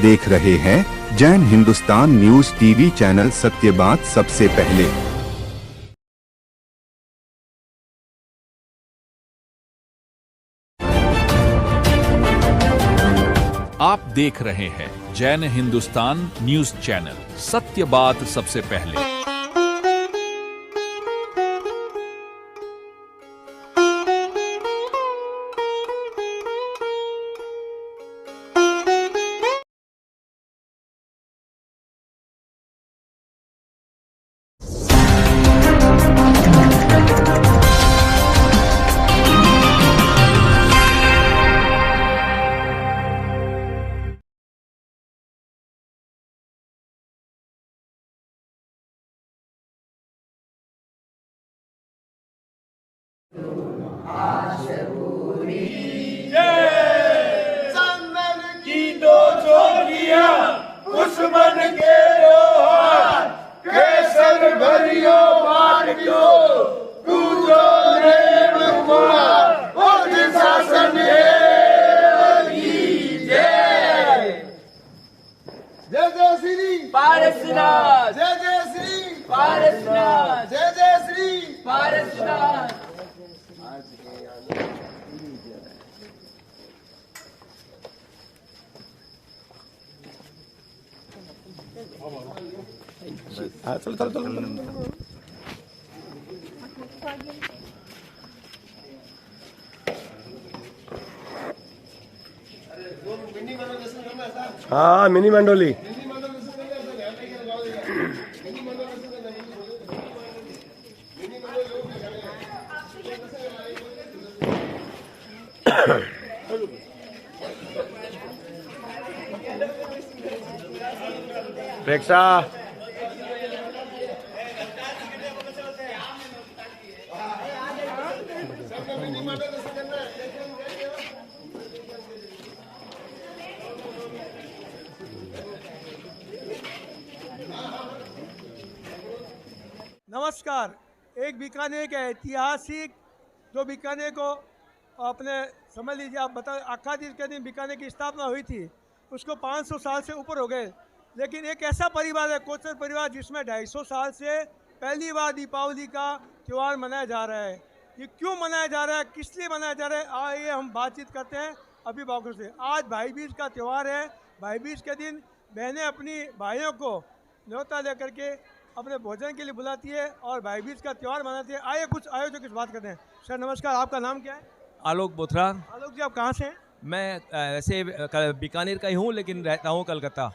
देख रहे हैं Jain Hindustan news TV channel, सत्य बात सबसे पहले। आप देख रहे हैं जैन हिंदुस्तान न्यूज चैनल, सत्य बात सबसे पहले। संगन की दो चोटियां दुश्मन के हाथ, केसर भरियो माटियो तू जो नेम कुमार और शासन जय जय श्री पारसनाथ, जय जय श्री पारसनाथ, जय जय श्री पारसनाथ। हाँ, मिनी मंडोली। प्रेक्षा नमस्कार। एक बीकानेर का ऐतिहासिक जो बीकानेर को अपने समझ लीजिए, आप बता अक्कादीर के दिन बीकानेर की स्थापना हुई थी, उसको 500 साल से ऊपर हो गए। लेकिन एक ऐसा परिवार है, कोचर परिवार, जिसमें 250 साल से पहली बार दीपावली का त्यौहार मनाया जा रहा है। ये क्यों मनाया जा रहा है, किस लिए मनाया जा रहा है, आइए हम बातचीत करते हैं अभिभावकों से। आज भाई बीज का त्यौहार है। भाई बीज के दिन बहनें अपनी भाइयों को न्योता लेकर के अपने भोजन के लिए बुलाती है और भाई बीज का त्यौहार मनाती है। आइए कुछ आयोजक की बात करते हैं। सर नमस्कार, आपका नाम क्या है? आलोक बोथरा। आलोक जी, आप कहाँ से हैं? मैं वैसे बीकानेर का ही हूँ, लेकिन रहता हूँ कलकत्ता।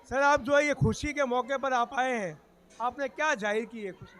सर, आप जो है ये खुशी के मौके पर आप आए हैं, आपने क्या जाहिर की है खुशी?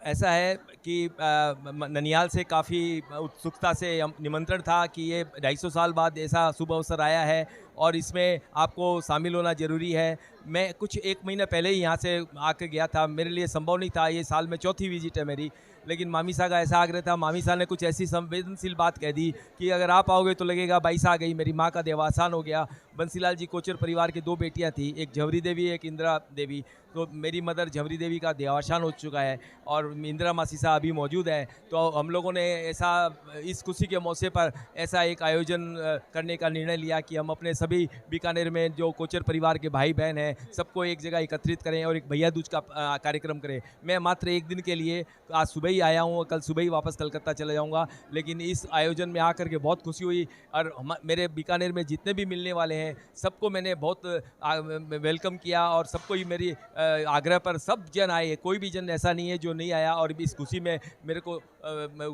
ऐसा है कि ननिहाल से काफ़ी उत्सुकता से निमंत्रण था कि ये 250 साल बाद ऐसा शुभ अवसर आया है और इसमें आपको शामिल होना ज़रूरी है। मैं कुछ 1 महीना पहले ही यहाँ से आके गया था, मेरे लिए संभव नहीं था, ये साल में चौथी विजिट है मेरी। लेकिन मामी साहब का ऐसा आग्रह था, मामी साहब ने कुछ ऐसी संवेदनशील बात कह दी कि अगर आप आओगे तो लगेगा बाईस आ गई। मेरी माँ का देवासान हो गया। बंसीलाल जी कोचर परिवार की 2 बेटियां थी, एक झवरी देवी, एक इंदिरा देवी। तो मेरी मदर झवरी देवी का देवासान हो चुका है और इंदिरा मासी साहब अभी मौजूद है। तो हम लोगों ने ऐसा इस खुशी के मौके पर ऐसा एक आयोजन करने का निर्णय लिया कि हम अपने सभी बीकानेर में जो कोचर परिवार के भाई बहन हैं सबको एक जगह एकत्रित करें और एक भैया दूज का कार्यक्रम करें। मैं मात्र 1 दिन के लिए आज सुबह ही आया हूँ, कल सुबह ही वापस कलकत्ता चले जाऊँगा। लेकिन इस आयोजन में आकर के बहुत खुशी हुई और मेरे बीकानेर में जितने भी मिलने वाले हैं सबको मैंने बहुत वेलकम किया और सबको ही मेरी आग्रह पर सब जन आए। कोई भी जन ऐसा नहीं है जो नहीं आया और इस खुशी में मेरे को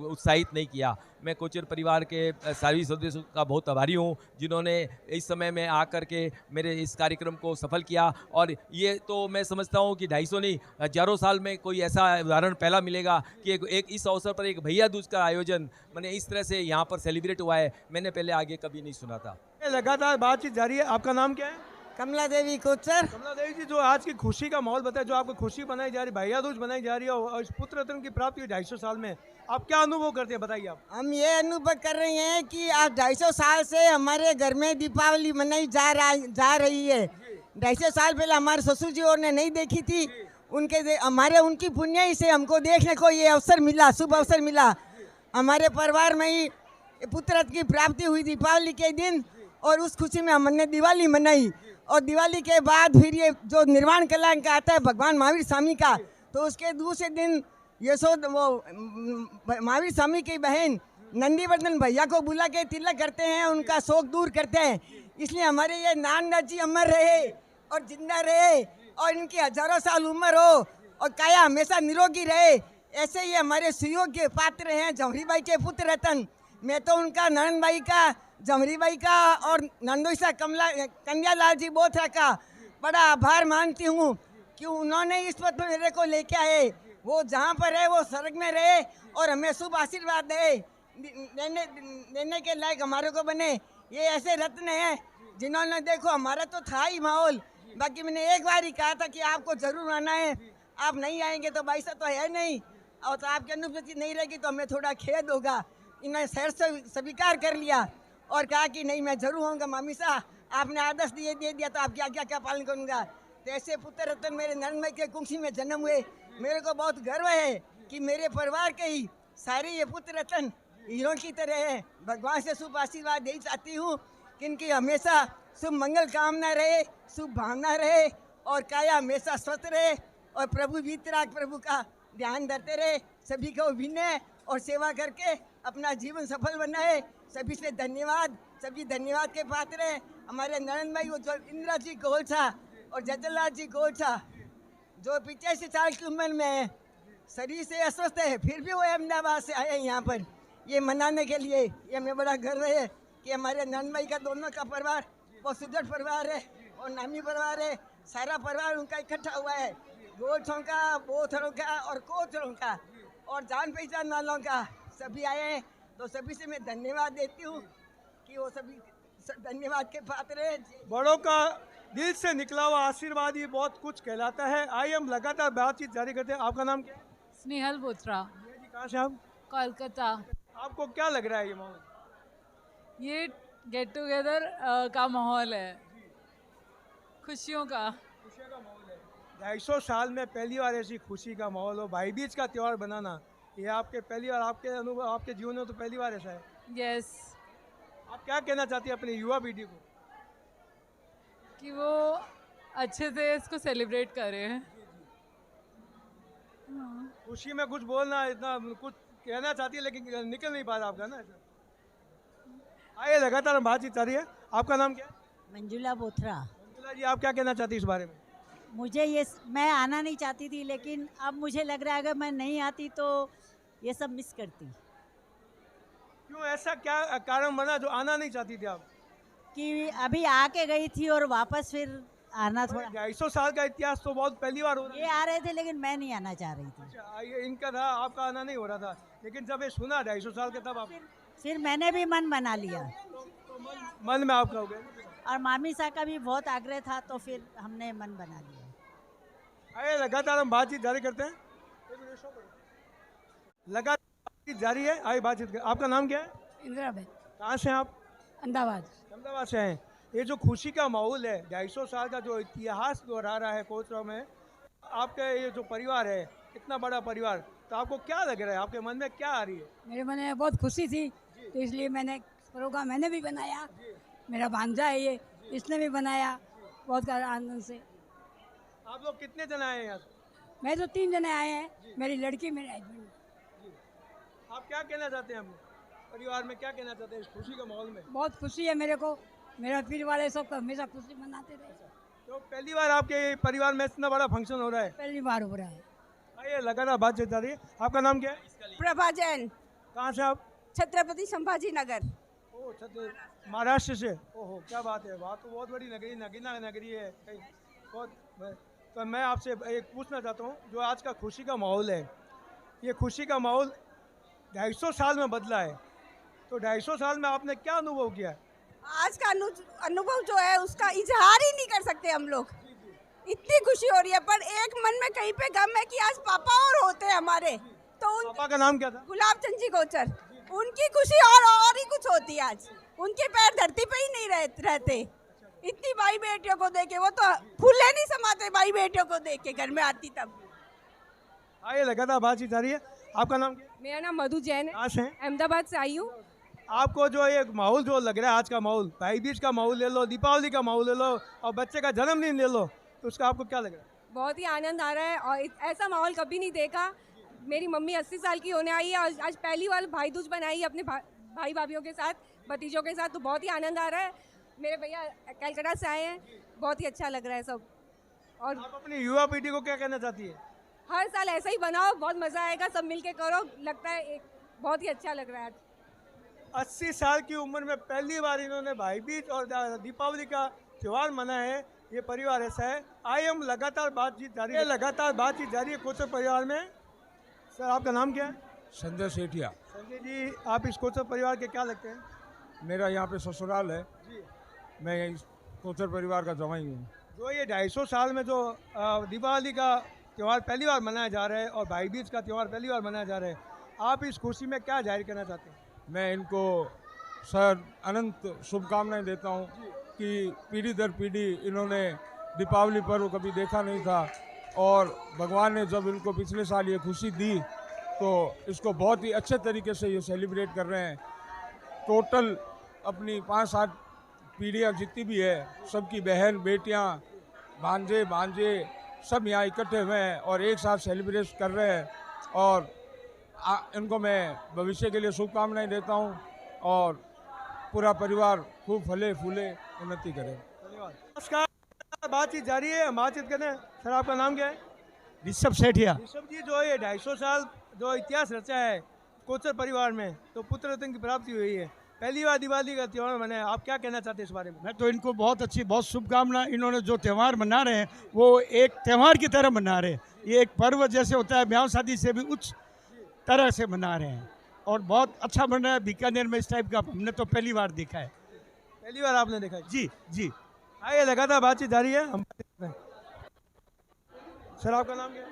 उत्साहित नहीं किया। मैं कोचर परिवार के सारी सदस्यों का बहुत आभारी हूँ जिन्होंने इस समय में आकर के मेरे इस कार्यक्रम को सफल किया। और ये तो मैं समझता हूँ कि 250 नहीं, हजारों साल में कोई ऐसा उदाहरण पहला मिलेगा कि एक इस अवसर पर एक भैया दूज का आयोजन मैंने इस तरह से यहाँ पर सेलिब्रेट हुआ है, मैंने पहले आगे कभी नहीं सुना था। लगातार बातचीत जारी है। आपका नाम क्या है? कमला देवी कोचर। कमला देवी जी, जो आज की खुशी का माहौल बताए, जो आपको खुशी बनाई जा रही, भैया दूज बनाई जा रही है और इस पुत्र रत्न की प्राप्ति 250 साल में, आप क्या अनुभव करते हैं, बताइए आप। हम ये अनुभव कर रहे हैं कि आज 250 साल से हमारे घर में दीपावली मनाई जा रही है। 250 साल पहले हमारे ससुर जी और ने नहीं देखी थी, उनकी पुण्य से हमको देखने को ये अवसर मिला, शुभ अवसर मिला। हमारे परिवार में ही पुत्र रत्न की प्राप्ति हुई दीपावली के दिन, और उस खुशी में हमने दिवाली मनाई। और दिवाली के बाद फिर ये जो निर्वाण कला का आता है भगवान महावीर स्वामी का, तो उसके दूसरे दिन यशोद वो महावीर स्वामी की बहन नंदीवर्धन भैया को बुला के तिलक करते हैं, उनका शोक दूर करते हैं। इसलिए हमारे ये नाननाथ जी अमर रहे और जिंदा रहे और इनकी हजारों साल उम्र हो और काया हमेशा निरोगी रहे। ऐसे ही हमारे सुयोग्य पात्र हैं जमरी बाई के पुत्र रतन। मैं तो उनका ननन बाई का, जमरी बाई का और नंदोईसा कन्यालाल जी बोथरा का बड़ा आभार मानती हूँ कि उन्होंने इस पद पर मेरे को लेके आए। वो जहाँ पर है वो स्वर्ग में रहे और हमें शुभ आशीर्वाद देने के लायक हमारे को बने। ये ऐसे रत्न हैं जिन्होंने, देखो हमारा तो था ही माहौल, बाकी मैंने एक बार ही कहा था कि आपको जरूर आना है, आप नहीं आएंगे तो भाई साहब तो है नहीं, और तो आपकी अनुपस्थिति नहीं रहेगी तो हमें थोड़ा खेद होगा। इन्होंने शहर से स्वीकार कर लिया और कहा कि नहीं मैं जरूर आऊँगा मामी साहब, आपने आदेश दे दिया तो आप क्या पालन करूँगा। तो ऐसे पुत्र रत्न मेरे नंदमई के कुंसी में जन्म हुए। मेरे को बहुत गर्व है कि मेरे परिवार के ही सारे ये पुत्र रत्न हीरों की तरह है। भगवान से शुभ आशीर्वाद यही चाहती हूँ कि इनकी हमेशा शुभ मंगल कामना रहे, शुभ भावना रहे और काया हमेशा स्वस्थ रहे और प्रभु वीतराग प्रभु का ध्यान धरते रहे। सभी को विनय और सेवा करके अपना जीवन सफल बनाए। सभी से धन्यवाद, सभी धन्यवाद के पात्र हैं। हमारे नरेंद्र भाई वो जो इंदिरा जी गोलछा और जजलाल जी गोलछा जो 85 साल की उम्र में है, शरीर से अस्वस्थ है, फिर भी वो अहमदाबाद से आए यहाँ पर ये मनाने के लिए। ये हमें बड़ा गर्व है कि हमारे नरेंद्र भाई का दोनों का परिवार बहुत सुदृढ़ परिवार है और नामी परिवार है। सारा परिवार उनका इकट्ठा हुआ है, गोलछों का, बोथरों का और कोथरों का और जान पहचान वालों का सभी आए हैं। तो सभी से मैं धन्यवाद देती हूँ कि वो सभी धन्यवाद के पात्र हैं। बड़ों का दिल से निकला हुआ आशीर्वाद ये बहुत कुछ कहलाता है। आइए हम लगातार बातचीत जारी करते हैं। आपका नाम क्या है? स्नेहल बोथरा, जी कहाँ से आप? कोलकाता। आपको क्या लग रहा है ये माहौल? ये गेट टुगेदर का माहौल है, खुशियों का। 250 साल में पहली बार ऐसी खुशी का माहौल हो, भाई बीज का त्यौहार बनाना, ये आपके पहली बार, आपके अनुभव, आपके जीवन में तो पहली बार ऐसा है। यस, आप क्या कहना चाहती हैं अपनी युवा पीढ़ी को? कि वो अच्छे से इसको सेलिब्रेट करें। खुशी में कुछ बोलना, इतना कुछ कहना चाहती है लेकिन निकल नहीं पा रहा आपका ना ऐसा। आइए लगातार हम बातचीत जारी है। आपका नाम क्या है? मंजुला बोथरा। मंजुला जी, आप क्या कहना चाहती है इस बारे में? मुझे ये, मैं आना नहीं चाहती थी लेकिन अब मुझे लग रहा है अगर मैं नहीं आती तो ये सब मिस करती। क्यों, ऐसा क्या कारण बना जो आना नहीं चाहती थी आप? कि अभी आके गई थी और वापस फिर आना थोड़ा। 250 साल का इतिहास तो बहुत पहली बार हो रहा है। ये आ रहे थे लेकिन मैं नहीं आना चाह रही थी। अच्छा, ये इनका था, आपका आना नहीं हो रहा था, लेकिन जब ये सुना 250 साल के तब आप फिर मैंने भी मन बना लिया मन में आपका हो गया। और मामी साहब का भी बहुत आग्रह था तो फिर हमने मन बना लिया। आइए लगातार हम बातचीत जारी करते हैं। लगातार बातचीत जारी है, आइए बातचीत कर। आपका नाम क्या है? इंदिरा बहन, कहाँ से हैं आप? अहमदाबाद। अहमदाबाद से हैं। ये जो खुशी का माहौल है, 250 साल का जो इतिहास दोहरा रहा है कोचराव में, आपका ये जो परिवार है, इतना बड़ा परिवार, तो आपको क्या लग रहा है, आपके मन में क्या आ रही है? मेरे मन में बहुत खुशी थी तो इसलिए मैंने प्रोग्राम मैंने भी बनाया। मेरा भांजा है ये, इसने भी बनाया बहुत आनंद से। आप लोग कितने जन आए हैं यहाँ? मैं तो 3 जने आए हैं, मेरी लड़की, मेरे हस्बैंड। आप क्या कहना चाहते हैं अपने परिवार में, क्या कहना चाहते हैं इस खुशी के माहौल में? बहुत खुशी है मेरे को, मेरा पीर वाले सब हमेशा खुशी मनाते रहे। तो पहली बार आपके परिवार में इतना बड़ा फंक्शन हो रहा है? पहली बार हो रहा है। आइए लगातार बातचीत जा रही है। आपका नाम क्या है? प्रभा जैन, कहाँ से आप? छत्रपति संभाजी नगर। ओह, महाराष्ट्र से। ओहो, क्या बात है, वहाँ तो बहुत बड़ी नगरी, नगीना नगरी है बहुत। तो मैं आपसे एक पूछना चाहता हूँ, जो आज का खुशी का माहौल है, ये खुशी का माहौल 250 साल में बदला है, तो 250 साल में आपने क्या अनुभव किया? आज का अनुभव जो है उसका इजहार ही नहीं कर सकते हम लोग। इतनी खुशी हो रही है, पर एक मन में कहीं पे गम है कि आज पापा और होते हैं हमारे, तो उन पापा का नाम क्या था? गुलाब चंद जी गोचर। उनकी खुशी और ही कुछ होती है। आज उनके पैर धरती पे ही नहीं रहते। इतनी भाई बेटियों को देखे, वो तो फूले नहीं समाते भाई बेटियों को देख के, घर में आती तब। आइए लगातार बातचीत जा रही है। आपका नाम क्या है? मेरा नाम मधु जैन है। कहाँ से हैं? अहमदाबाद से आई हूँ। आपको जो ये माहौल जो लग रहा है आज का माहौल, भाई बीज का माहौल ले लो, दीपावली का माहौल ले लो और बच्चे का जन्मदिन ले लो, तो उसका आपको क्या लग रहा है? बहुत ही आनंद आ रहा है और ऐसा माहौल कभी नहीं देखा। मेरी मम्मी 80 साल की होने आई है और आज पहली बार भाई दूज बनाई है अपने भाई भाभीियों के साथ, भतीजों के साथ, तो बहुत ही आनंद आ रहा है। मेरे भैया कलकत्ता से आए हैं, बहुत ही अच्छा लग रहा है सब। और आप अपनी युवा पीढ़ी को क्या कहना चाहती है? हर साल ऐसा ही बनाओ, बहुत मज़ा आएगा, सब मिलके करो, लगता है एक बहुत ही अच्छा लग रहा है। 80 साल की उम्र में पहली बार इन्होंने भाई बीज और दीपावली का त्यौहार मनाया है। ये परिवार ऐसा है। लगातार बातचीत जारी है कोचर परिवार में। सर आपका नाम क्या है? संजय सेठिया। संजय जी, आप इस कोचर परिवार के क्या लगते हैं? मेरा यहाँ पे ससुराल है जी। मैं इस कोचर परिवार का जवाई हूँ। जो ये 250 साल में जो दीपावली का त्यौहार पहली बार मनाया जा रहा है और भाई बीज का त्यौहार पहली बार मनाया जा रहा है, आप इस खुशी में क्या जाहिर करना चाहते हैं? मैं इनको सर अनंत शुभकामनाएं देता हूँ कि पीढ़ी दर पीढ़ी इन्होंने दीपावली पर्व कभी देखा नहीं था और भगवान ने जब इनको पिछले साल ये खुशी दी तो इसको बहुत ही अच्छे तरीके से ये सेलिब्रेट कर रहे हैं। टोटल अपनी 5-7 पीढ़ियाँ जितनी भी है, सबकी बहन बेटियाँ भांजे सब यहाँ इकट्ठे हुए हैं और एक साथ सेलिब्रेट कर रहे हैं और इनको मैं भविष्य के लिए शुभकामनाएं देता हूँ और पूरा परिवार खूब फले फूले उन्नति करे। धन्यवाद। नमस्कार, बातचीत जारी है, हम बातचीत करें। सर आपका नाम क्या है? ऋषभ सेठिया। ऋषभ जी, जो ये 250 साल जो इतिहास रचा है कोचर परिवार में, तो पुत्र रत्न की प्राप्ति हुई है, पहली बार दिवाली का त्यौहार मनाया, आप क्या कहना चाहते हैं इस बारे में? मैं तो इनको बहुत शुभकामना। इन्होंने जो त्यौहार मना रहे हैं वो एक त्यौहार की तरह मना रहे हैं। ये एक पर्व जैसे होता है, ब्याह शादी से भी उच्च तरह से मना रहे हैं और बहुत अच्छा बन रहा है। बीकानेर में इस टाइप का हमने तो पहली बार देखा है। पहली बार आपने देखा है? जी जी। आइए, लगातार बातचीत जारी है, हम सर आपका नाम क्या है?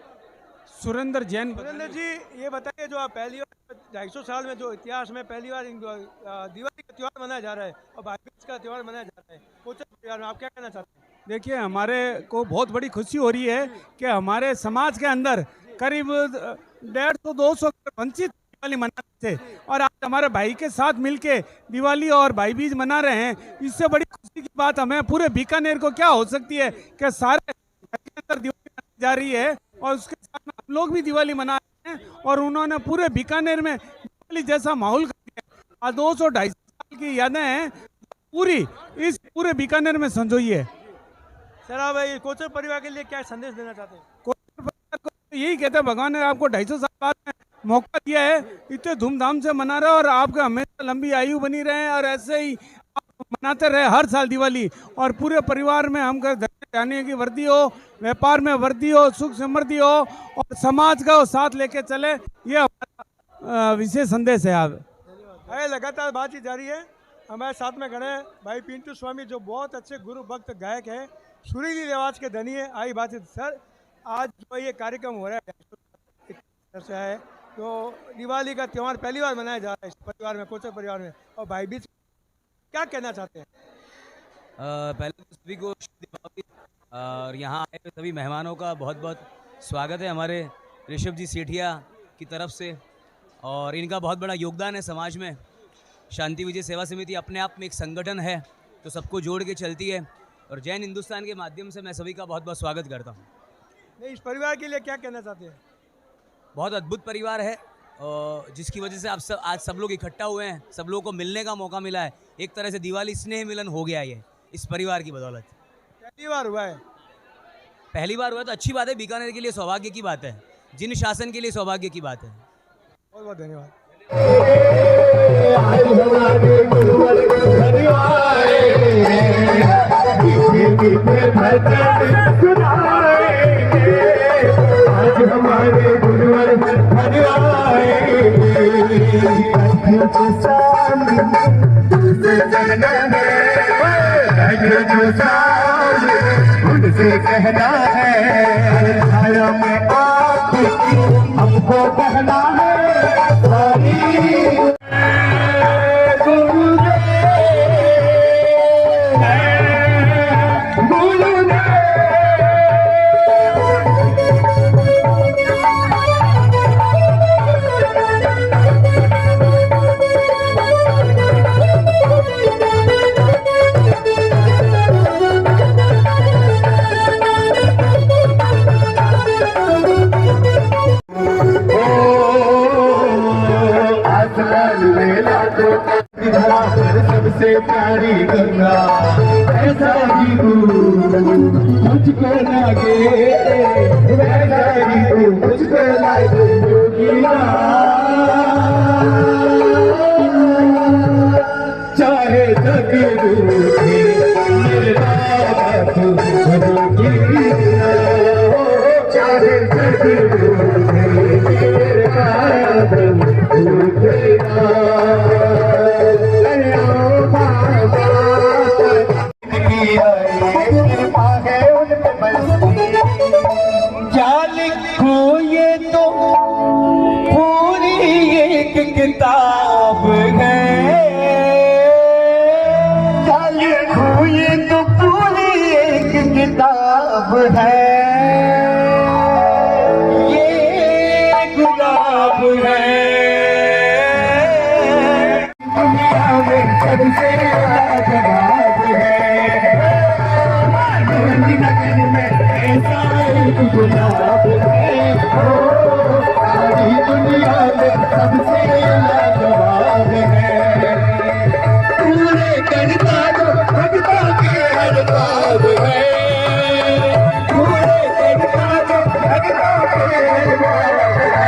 सुरेंद्र जैन। सुरेंद्र जी, ये बताइए, जो आप पहली बार 250 साल में जो इतिहास में पहली बार दिवाली का त्यौहार मनाया जा रहा है और भाई बीज का त्यौहार मनाया जा रहा है कोचर परिवार में, आप क्या कहना चाहते हैं? देखिए, हमारे को बहुत बड़ी खुशी हो रही है कि हमारे समाज के अंदर करीब 150-200 वंचित दिवाली मनाते थे और आज हमारे भाई के साथ मिलके दिवाली और भाई बीज मना रहे हैं। इससे बड़ी खुशी की बात हमें पूरे बीकानेर को क्या हो सकती है कि सारे के अंदर दिवाली मनाई जा रही है और उसके साथ में हम लोग भी दिवाली मना रहे हैं और उन्होंने पूरे बीकानेर में दिवाली जैसा माहौल कर दिया। आज 200-250 साल की यादें हैं पूरी इस पूरे बीकानेर में संजोई है। सर आप कोचर परिवार के लिए क्या संदेश देना चाहते हैं? कोचर परिवार को यही कहते हैं, भगवान ने आपको 250 साल बाद में मौका दिया है, इतने धूमधाम से मना रहे और आपका हमेशा लंबी आयु बनी रहे और ऐसे ही आप मनाते रहे हर साल दिवाली। और पूरे परिवार में हम धन्य की वृद्धि हो, व्यापार में वृद्धि हो, सुख समृद्धि हो और समाज का साथ लेके चले, ये हमारा विशेष संदेश है। आप लगातार बातचीत जारी है। हमारे साथ में खड़े हैं भाई पिंटू स्वामी, जो बहुत अच्छे गुरु भक्त गायक है, सुरीली आवाज के धनी है। आई बातचीत। सर, आज जो ये कार्यक्रम हो रहा है तो दिवाली का त्यौहार पहली बार मनाया जा रहा है इस परिवार में, कोचर परिवार में, और भाई बीज क्या कहना चाहते हैं? पहले तो सभी को दीपावली और यहाँ आए हुए सभी मेहमानों का बहुत बहुत स्वागत है हमारे ऋषभ जी सेठिया की तरफ से। और इनका बहुत बड़ा योगदान है समाज में। शांति विजय सेवा समिति अपने आप में एक संगठन है जो सबको जोड़ के चलती है और जैन हिंदुस्तान के माध्यम से मैं सभी का बहुत बहुत स्वागत करता हूँ। नहीं, इस परिवार के लिए क्या कहना चाहते हैं? बहुत अद्भुत परिवार है और जिसकी वजह से आज सब लोग इकट्ठा हुए हैं, सब लोगों को मिलने का मौका मिला है। एक तरह से दिवाली स्नेह मिलन हो गया है इस परिवार की बदौलत। पहली बार हुआ है? पहली बार हुआ तो अच्छी बात है, बीकानेर के लिए सौभाग्य की बात है, जिन शासन के लिए सौभाग्य की बात है। बहुत बहुत धन्यवाद। हमारे गुरुवर उनसे कहना है हमको कहना है आसमान में लाखों धरा पर सबसे प्यारी गंगा ऐसा ही तू मुझको लागे वैसा ही तू मुझको लागे योगीरा चाहे जग रूठे मेरे बाबा तू योगीरा चाहे जग रूठे मेरे बाबा तू क्या लिखो ये तो पूरी एक किताब है क्या लिखो ये तो पूरी एक किताब है ये गुलाब है दुनिया में सबसे लाजवाब है नगर में ऐसा एक गुलाब है सारी दुनिया में सबसे लाजवाब है पूरे करता जो भगता के हर बाब है पूरे करता जो भगता के हर बाब है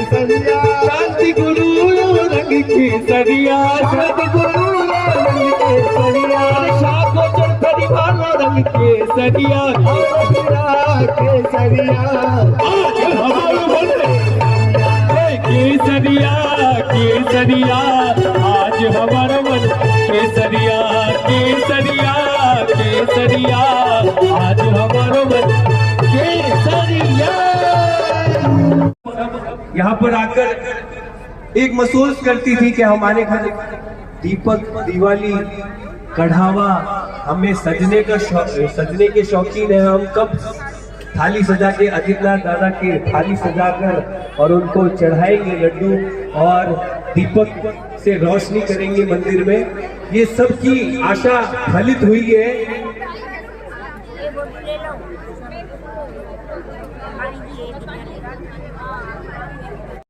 शांति गुरु रंग केसरिया शांति गुरु रंग केसरिया शाखो चढ़ी वाला रंग केसरिया केसरिया केसरिया केसरिया आज हमारा मन केसरिया केसरिया केसरिया आज हमारा मन केसरिया। यहाँ पर आकर एक महसूस करती थी कि हमारे घर दीपक दिवाली कढ़ावा हमें सजने के शौकीन है। हम कब थाली सजा के आदित्यनाथ दादा की थाली सजाकर और उनको चढ़ाएंगे लड्डू और दीपक से रोशनी करेंगे मंदिर में। ये सब की आशा फलित हुई है।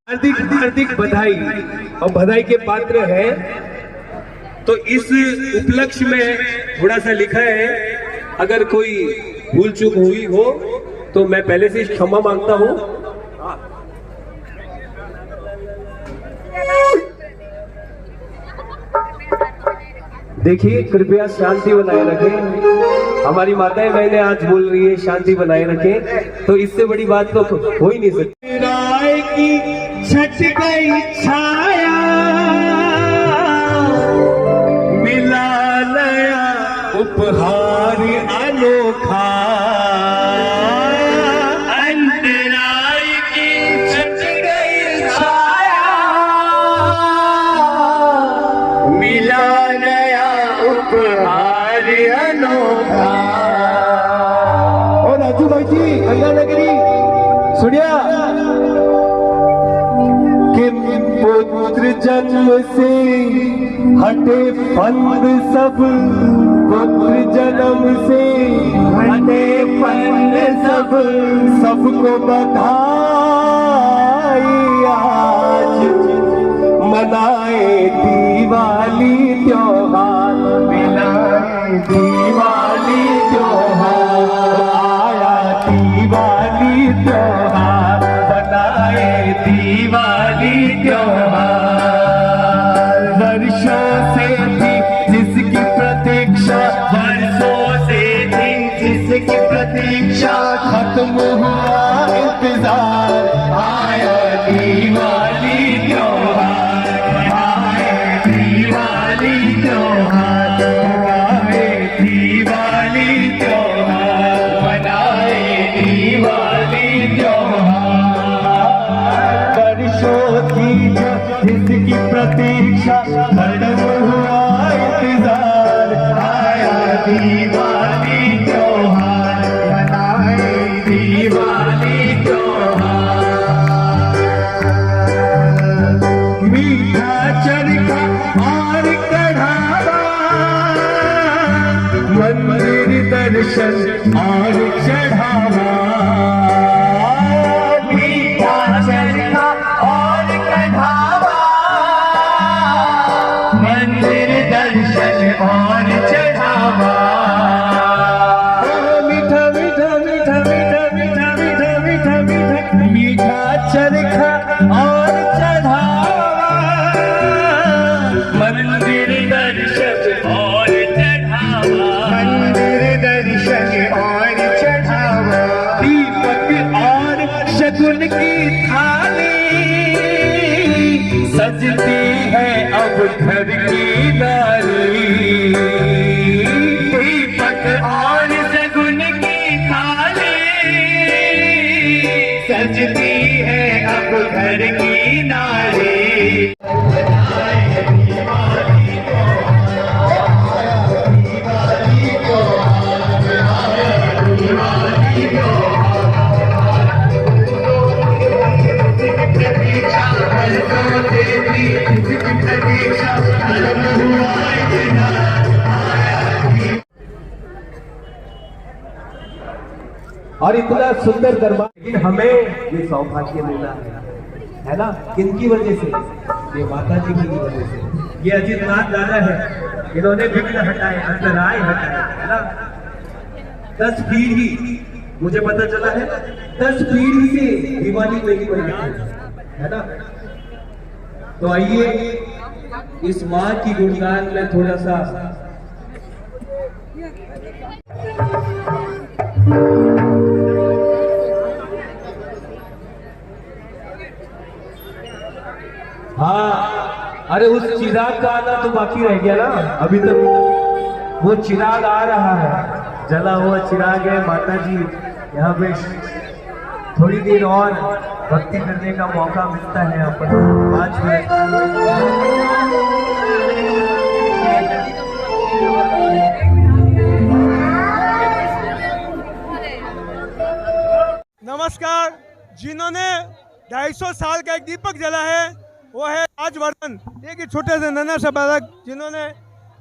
हार्दिक हार्दिक बधाई और बधाई के पात्र है। तो इस उपलक्ष्य में थोड़ा सा लिखा है, अगर कोई भूल चूक हुई हो तो मैं पहले से क्षमा मांगता हूँ। देखिए कृपया शांति बनाए रखें। हमारी माताएं बहनें आज बोल रही है शांति बनाए रखें, तो इससे बड़ी बात तो हो ही नहीं सकती। राय की छट गई छाया मिला नया उपहार अनोखा। अंतराय की छट गई छाया मिला नया उपहार अनोखा। और राजू भाई जी गंगा नगरी सुनिया कि पुत्र जन्म से हटे फंद सब, पुत्र जन्म से हटे फंद सब, सबको बधाई आज मनाए दिवाली त्योहार, मिलाए दिवाली त्योहार, आया दिवाली त्योहार, बनाए दिवाली त्योहार। वर्षों से थी जिसकी प्रतीक्षा, वर्षों से थी जिसकी प्रतीक्षा, खत्म हुआ इंतजार, आया दिवाली त्योहार, आए दिवाली त्योहार, बनाए दिवाली त्योहार, बनाए दिवाली त्योहार। वर्षों की जो जिसकी प्रतीक्षा, खत्म हुआ इंतजार, आया दिवाली त्योहार, बनाए दर्शन और चढ़ावा, मीठा चरखा और कढ़ावा, मंदिर दर्शन और चढ़ावा। मीठा मीठा मीठा मीठा मीठा मीठा मीठा मीठा मीठा चरखा और चढ़ावा, मंदिर दर्शन और चढ़ावा, मंदिर दर्शन और चढ़ावा। दीपक और शगुन की थाली सजती है अब घर की नाली, दीपक और शगुन की थाली सजती है अब घर की नाली। और इतना सुंदर दरबार, लेकिन हमें ये सौभाग्य मिला है ना, किनकी वजह से? ये माता जी की वजह से। ये अजितनाथ दादा है, इन्होंने विघ्न हटाए, अंतराय हटाए, है ना। 10 पीढ़ी, मुझे पता चला है 10 पीढ़ी से दिवाली नहीं मनाते, है ना। तो आइए इस माँ की गुणगान में थोड़ा सा हाँ, अरे उस चिराग का आना तो बाकी रह गया ना, अभी तक वो चिराग आ रहा है, जला हुआ चिराग है। माता जी यहाँ पे थोड़ी देर और भक्ति करने का मौका मिलता है यहाँ पर 5 मिनट। नमस्कार। जिन्होंने 250 साल का एक दीपक जला है वो है राजवर्धन, एक ही छोटे से नन्हा सा बालक जिन्होंने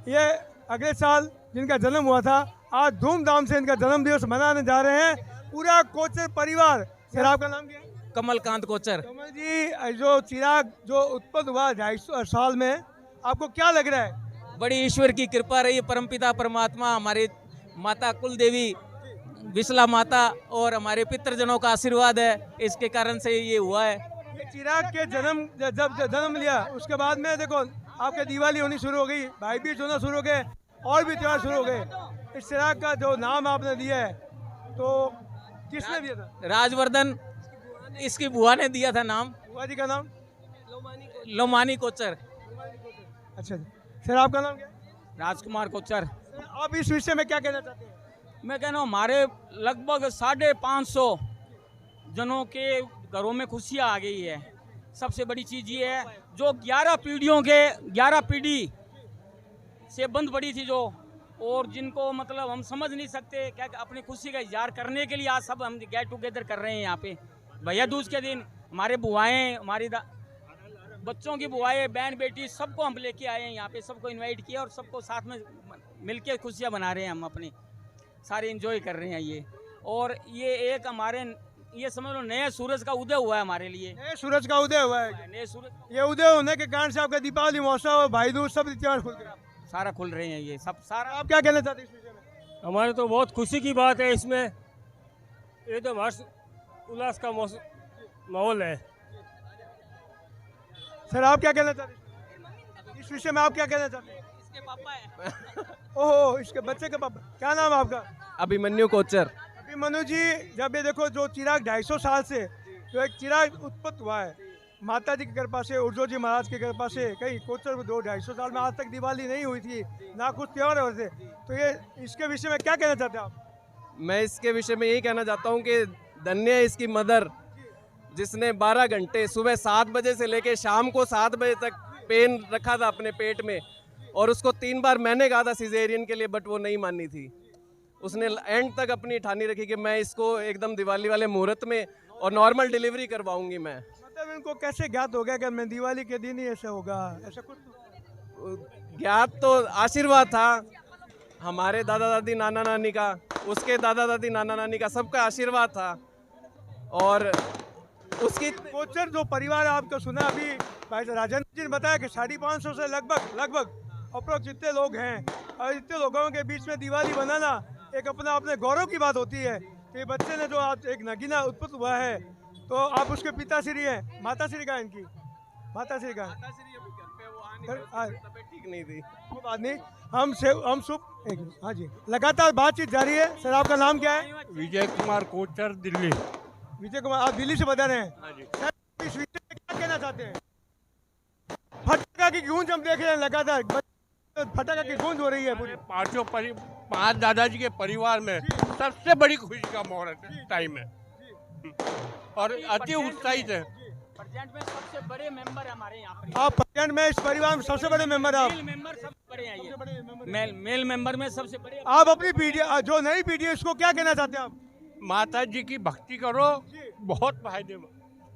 ये अगले साल जिनका जन्म हुआ था, आज धूमधाम से इनका जन्म दिवस मनाने जा रहे हैं पूरा कोचर परिवार। सर आपका नाम क्या है? कमलकांत कोचर। कमल जी, जो चिराग जो उत्पन्न हुआ 250 साल में, आपको क्या लग रहा है? बड़ी ईश्वर की कृपा रही, परमपिता परमात्मा, हमारे माता कुल देवी विशला माता और हमारे पितृजनों का आशीर्वाद है, इसके कारण से ये हुआ है। ये चिराग के जब जन्म लिया उसके बाद में देखो आपके दिवाली होनी शुरू हो गई, भाई बीज होना शुरू हो गए, और भी त्योहार शुरू हो गए। इस चिराग का जो नाम आपने दिया है तो किसने दिया था? राजवर्धन, इसकी बुआ ने दिया था नाम। बुआ जी का नाम? लोमानी कोचर। अच्छा जी। सर आपका नाम क्या? राजकुमार कोचर। आप इस विषय में क्या कहना चाहते हैं? मैं कह रहा हूँ हमारे लगभग 550 जनों के घरों में खुशियाँ आ गई है। सबसे बड़ी चीज़ ये है जो 11 पीढ़ियों के 11 पीढ़ी से बंद पड़ी थी जो, और जिनको मतलब हम समझ नहीं सकते क्या अपनी खुशी का इजहार करने के लिए आज सब हम गेट टुगेदर कर रहे हैं यहाँ पे। भैया दूज के दिन हमारे बुआएं, हमारी बच्चों की बुआएं, बहन बेटी सबको हम लेके आए हैं यहाँ पे, सबको इनवाइट किया और सबको साथ में मिलके खुशियाँ बना रहे हैं, हम अपनी सारे एंजॉय कर रहे हैं ये। और ये एक हमारे ये समझ लो नए सूरज का उदय हुआ है हमारे लिए। नए सूरज का उदय हुआ है। नए सूरज, ये उदय होने के कारण से आपका दीपावली महोत्सव और भाई दूज सब त्योहार खुल गए, सारा खुल रहे हैं ये सब सारा। आप क्या कहना चाहते हैं इस विषय में? हमारे तो बहुत खुशी की बात है इसमें, एकदम हर्ष उल्लास का माहौल है। सर आप क्या कहना चाहते हैं इस विषय में? आप क्या कहना चाहते हैं? इसके पापा है। ओहो, इसके बच्चे के पापा। क्या नाम है आपका? अभिमन्यु कोचर। अभिमन्यु जी, जब ये देखो जो चिराग 250 साल से जो एक चिराग उत्पन्न हुआ है माता जी की कृपा से, उर्जो जी महाराज की कृपा से, कहीं कोचर में 250 साल में आज तक दिवाली नहीं हुई थी, ना कुछ त्योहार हुए थे, तो ये इसके विषय में क्या कहना चाहते हैं आप? मैं इसके विषय में यही कहना चाहता हूँ कि धन्य है इसकी मदर, जिसने 12 घंटे सुबह 7 बजे से लेकर शाम को 7 बजे तक पेन रखा था अपने पेट में, और उसको 3 बार मैंने कहा था सिजेरियन के लिए, बट वो नहीं मानी थी। उसने एंड तक अपनी ठानी रखी कि मैं इसको एकदम दिवाली वाले मुहूर्त में और नॉर्मल डिलीवरी करवाऊंगी मैं। मतलब इनको कैसे ज्ञात हो गया कि मैं दिवाली के दिन ही ऐसा होगा? ऐसा कुछ ज्ञात तो आशीर्वाद था, हमारे दादा दादी नाना नानी का, उसके दादा दादी नाना नानी का, सबका आशीर्वाद था। और उसकी कोचर जो परिवार आपको सुना अभी भाई राजेंद्र जी ने बताया कि 550 से लगभग अप्रोक्स जितने लोग हैं, और इतने लोगों के बीच में दिवाली बनाना एक अपने गौरव की बात होती है। तो ये बच्चे ने जो आज एक नगीना उत्पन्न हुआ है, तो आप उसके पिताश्री हैं, माताश्री का इनकी माताश्री का ठीक नहीं थी, वो बात नहीं। हम हाँ जी, लगातार बातचीत जारी है। सर आपका नाम क्या है? विजय कुमार कोचर, दिल्ली। विजय कुमार, आप दिल्ली से बता रहे हैं। हाँ जी। सर इस विषय में क्या कहना चाहते हैं? फटाका की गूंज हम देख रहे हैं लगातार, फटाका की गूंज हो रही है पूरी। पांच दादाजी के परिवार में सबसे बड़ी खुशी का मुहूर्त टाइम है और अति उत्साहित है। प्रेजेंट में सबसे बड़े मेंबर हमारे यहाँ पर। आप प्रेजेंट में इस परिवार में सबसे बड़े मेंबर आप? मेंबर सबसे बड़े हैं, मेल मेंबर में सबसे बड़े। आप अपनी पीढ़ी, जो नई पीढ़ी है, उसको क्या कहना चाहते हैं आप? माता जी की भक्ति करो, बहुत फायदे,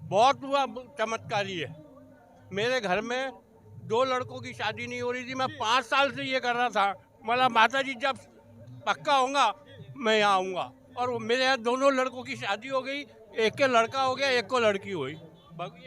बहुत हुआ चमत्कारी है। मेरे घर में 2 लड़कों की शादी नहीं हो रही थी, मैं 5 साल से ये कर रहा था। मतलब माता जी जब पक्का होगा मैं यहाँ आऊँगा, और मेरे यहाँ दोनों लड़कों की शादी हो गई, एक के लड़का हो गया, एक को लड़की हुई।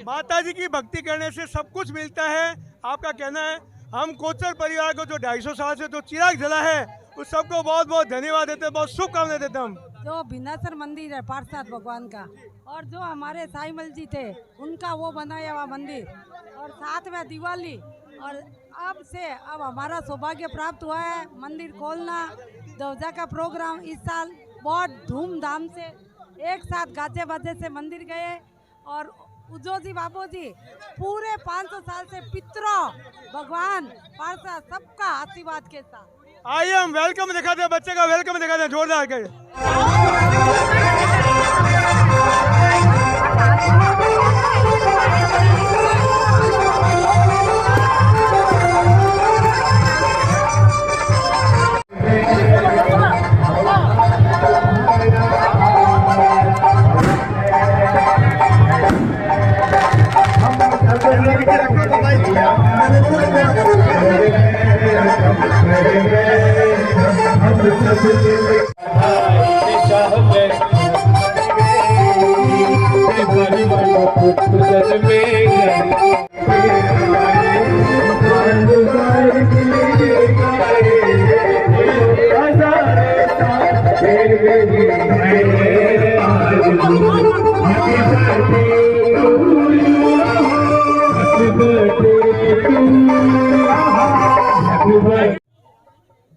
माता जी की भक्ति करने से सब कुछ मिलता है, आपका कहना है। हम कोचर परिवार को जो 250 साल से जो चिराग जला है, उस सबको बहुत बहुत धन्यवाद देते हैं, बहुत शुभकामनाएं देते हैं हम। जो भिन्नासर मंदिर है पार्षद भगवान का, और जो हमारे साईमल जी थे उनका वो बनाया हुआ मंदिर, और साथ में दिवाली, और अब हमारा सौभाग्य प्राप्त हुआ है मंदिर खोलना। ध्वजा का प्रोग्राम इस साल बहुत धूमधाम से एक साथ गाजे बाजे से मंदिर गए, और उजोजी बाबू जी पूरे 500 साल से पितरों, भगवान, पार्षद सबका आशीर्वाद के साथ। आइए हम वेलकम दिखाते हैं, बच्चे का वेलकम दिखाते हैं जोरदार कर।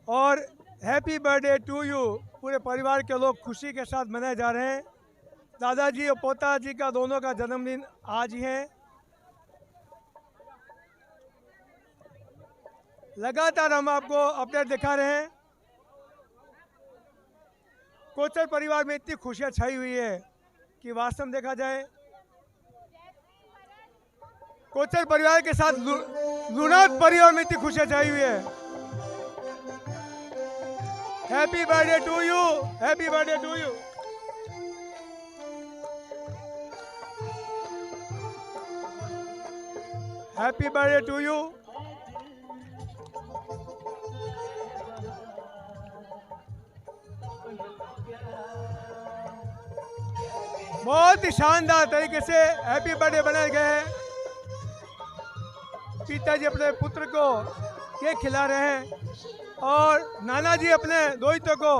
और हैप्पी बर्थडे टू यू पूरे परिवार के लोग खुशी के साथ मनाए जा रहे हैं। दादाजी और पोताजी का दोनों का जन्मदिन आज ही है। लगातार हम आपको अपडेट दिखा रहे हैं। कोचर परिवार में इतनी खुशियां छाई हुई है कि वास्तव में देखा जाए, कोचर परिवार के साथ लुनाद परिवार में इतनी खुशियां छाई हुई है। Happy birthday to you, happy birthday to you. Happy birthday to you. बहुत ही शानदार तरीके से हैप्पी बर्थडे बनाए गए हैं। पिताजी अपने पुत्र को केक खिला रहे हैं, और नाना जी अपने दोस्तों को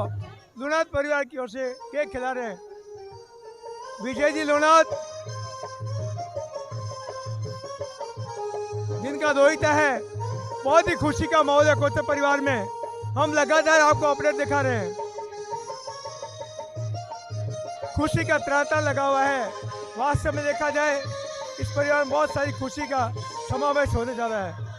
लुनाद परिवार की ओर से केक खिला रहे हैं। विजय जी लुनाद जिनका दोहिता है, बहुत ही खुशी का माहौल है कोचर परिवार में। हम लगातार आपको अपडेट दिखा रहे हैं। खुशी का त्राता लगा हुआ है। वास्तव में देखा जाए, इस परिवार में बहुत सारी खुशी का समावेश होने जा रहा है।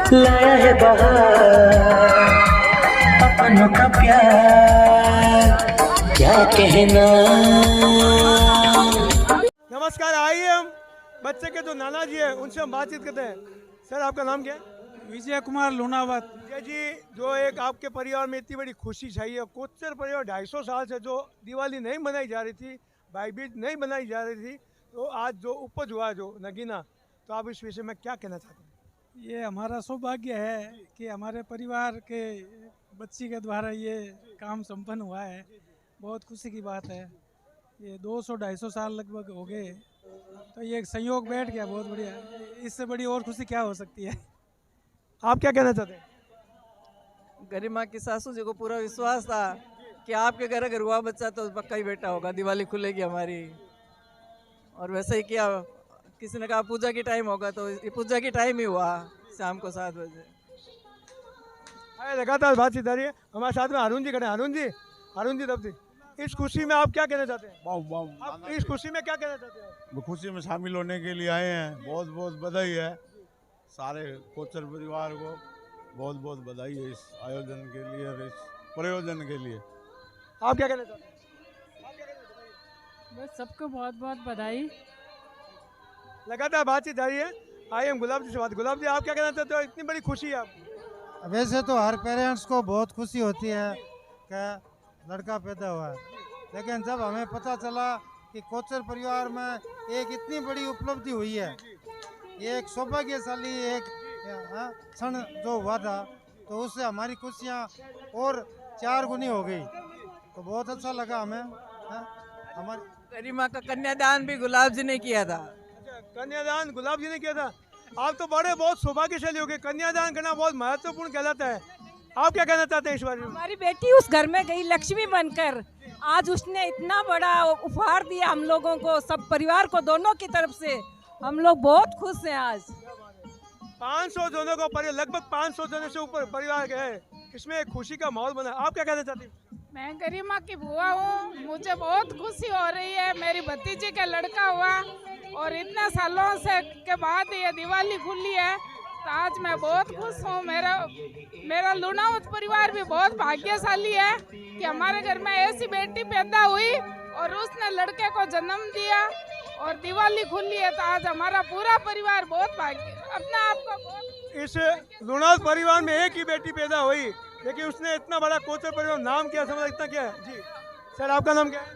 लाया है बहार अपनों का प्यार, कहना। नमस्कार, आइए हम बच्चे के जो नाना जी है उनसे हम बातचीत करते हैं। सर, आपका नाम क्या है? विजय कुमार लूनावत। विजय जी, जो एक आपके परिवार में इतनी बड़ी खुशी चाहिए, कोचर परिवार 250 साल से जो दिवाली नहीं मनाई जा रही थी, भाई बीज नहीं मनाई जा रही थी, तो आज जो उपज हुआ जो नगीना, तो आप इस विषय में क्या कहना चाहते हैं? ये हमारा सौभाग्य है कि हमारे परिवार के बच्ची के द्वारा ये काम संपन्न हुआ है। बहुत खुशी की बात है। ये 200-250 साल लगभग हो गए, तो ये एक संयोग बैठ गया, बहुत बढ़िया। इससे बड़ी और खुशी क्या हो सकती है? आप क्या कहना चाहते हैं? गरिमा की सासू जी को पूरा विश्वास था कि आपके घर अगर हुआ बच्चा तो पक्का ही बेटा होगा, दिवाली खुलेगी हमारी। और वैसे ही किया, किसी ने कहा पूजा की टाइम होगा, तो ये पूजा की टाइम ही हुआ शाम को 7 बजे। लगातार बातचीत आ रही है। हमारे साथ में अरुण जी खड़े हैं। अरुण जी तब इस खुशी में आप क्या कहना चाहते हैं? आप इस खुशी में क्या कहना चाहते हैं? खुशी में शामिल होने के लिए आए हैं। बहुत बहुत बधाई है सारे कोचर परिवार को, बहुत बहुत बधाई है इस आयोजन के लिए और इस प्रयोजन के लिए। आप क्या कहना चाहते हैं? बस सबको बहुत बहुत बधाई। लगातार बातचीत आ रही है। आइए हम गुलाब जी से बात। गुलाब जी, आप क्या कहना चाहते हो? इतनी बड़ी खुशी है आपको। वैसे तो हर पेरेंट्स को बहुत खुशी होती है कि लड़का पैदा हुआ है, लेकिन जब हमें पता चला कि कोचर परिवार में एक इतनी बड़ी उपलब्धि हुई है, ये एक सौभाग्यशाली एक क्षण जो हुआ था, तो उससे हमारी खुशियाँ और 4 गुनी हो गई। तो बहुत अच्छा लगा हमें। हमारी गरिमा का कन्यादान भी गुलाब जी ने किया था। कन्यादान गुलाब जी ने किया था। आप तो बड़े बहुत सौभाग्यशाली हो गए। कन्यादान करना बहुत महत्वपूर्ण कहलाता है। आप क्या कहना चाहते हैं इस बारे में? हमारी बेटी उस घर में गई लक्ष्मी बनकर। आज उसने इतना बड़ा उपहार दिया हम लोगों को, सब परिवार को, दोनों की तरफ से। हम लोग बहुत खुश हैं। आज 500 जनों को लगभग 500 जनों से ऊपर परिवार गए, इसमें एक खुशी का माहौल बना। आप क्या कहना चाहती हैं? मैं गरिमा की बुआ हूँ, मुझे बहुत खुशी हो रही है। मेरी भतीजी का लड़का हुआ और इतने सालों से के बाद ये दिवाली खुली है, तो आज मैं बहुत खुश हूँ। मेरा लूनावत परिवार भी बहुत भाग्यशाली है कि हमारे घर में ऐसी बेटी पैदा हुई और उसने लड़के को जन्म दिया और दिवाली खुली है, तो आज हमारा पूरा परिवार बहुत अपने आप को बहुत। इस लूनावत परिवार में एक ही बेटी पैदा हुई, लेकिन उसने इतना बड़ा कोचर परिवार, नाम क्या समझ, इतना क्या है? जी सर, आपका नाम क्या है?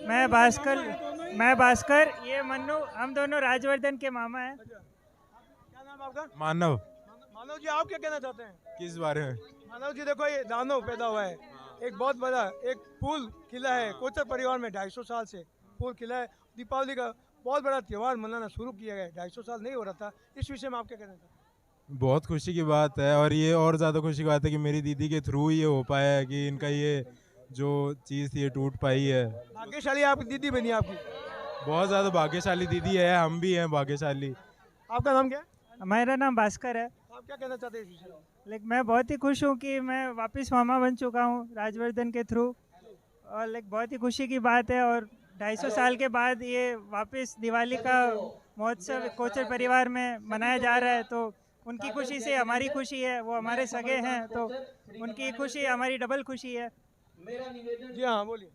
मैं भास्कर, ये मन्नू, हम दोनों राजवर्धन के मामा हैं। क्या नाम आपका? मानव। मानव जी, आप क्या कहना चाहते हैं? किस बारे में? मानव जी, देखो ये दानव पैदा हुआ है, एक बहुत बड़ा एक फूल खिला है कोचर परिवार में। 250 साल से फूल खिला है। दीपावली का बहुत बड़ा त्यौहार मनाना शुरू किया गया है। 250 साल नहीं हो रहा था। इस विषय में आप क्या कहना चाहते हैं? बहुत खुशी की बात है, और ये और ज़्यादा खुशी की बात है कि मेरी दीदी के थ्रू ये हो पाया है कि इनका ये जो चीज़ थी ये टूट पाई है। भाग्यशाली आपकी दीदी बनी। आपकी बहुत ज़्यादा भाग्यशाली दीदी है, हम भी हैं भाग्यशाली। आपका नाम क्या है? मेरा नाम भास्कर है। आप क्या कहना चाहते हैं इस विषय में? लेकिन मैं बहुत ही खुश हूँ कि मैं वापस मामा बन चुका हूँ राजवर्धन के थ्रू, और बहुत ही खुशी की बात है। और 250 साल के बाद ये वापस दिवाली का महोत्सव कोचर परिवार में मनाया जा रहा है, तो उनकी खुशी से हमारी खुशी है। वो हमारे सगे हैं, तो उनकी खुशी हमारी डबल खुशी है। जी हाँ, बोलिए।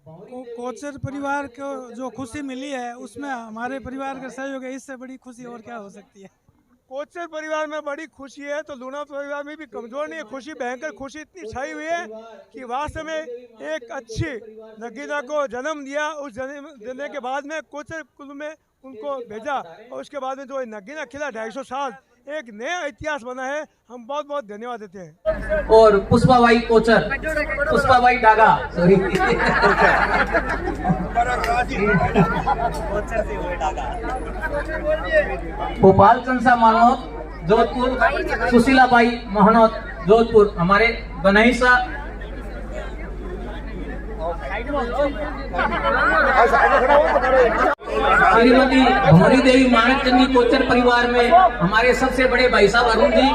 कोचर परिवार को जो खुशी मिली है उसमें हमारे परिवार का सहयोग है, इससे बड़ी खुशी और क्या हो सकती है? कोचर परिवार में बड़ी खुशी है, तो लूनावत परिवार में भी कमजोर नहीं है खुशी। भयंकर खुशी इतनी छाई हुई है कि वास्तव में एक अच्छी नगीना को जन्म दिया। उस जन्म देने के बाद में कोचर कुल में उनको भेजा, और उसके बाद में जो नगीना खिला 250 साल, एक नया इतिहास बना है। हम बहुत बहुत धन्यवाद देते हैं। और पुष्पाबाई कोचर, पुष्पाबाई डागा, सॉरी भोपाल कंसा मानोत जोधपुर, सुशीलाबाई महनोत जोधपुर, हमारे बनईसा श्रीमती भंवरी देवी मानक चंदी कोचर परिवार में हमारे सबसे बड़े भाई साहब अरुण जी,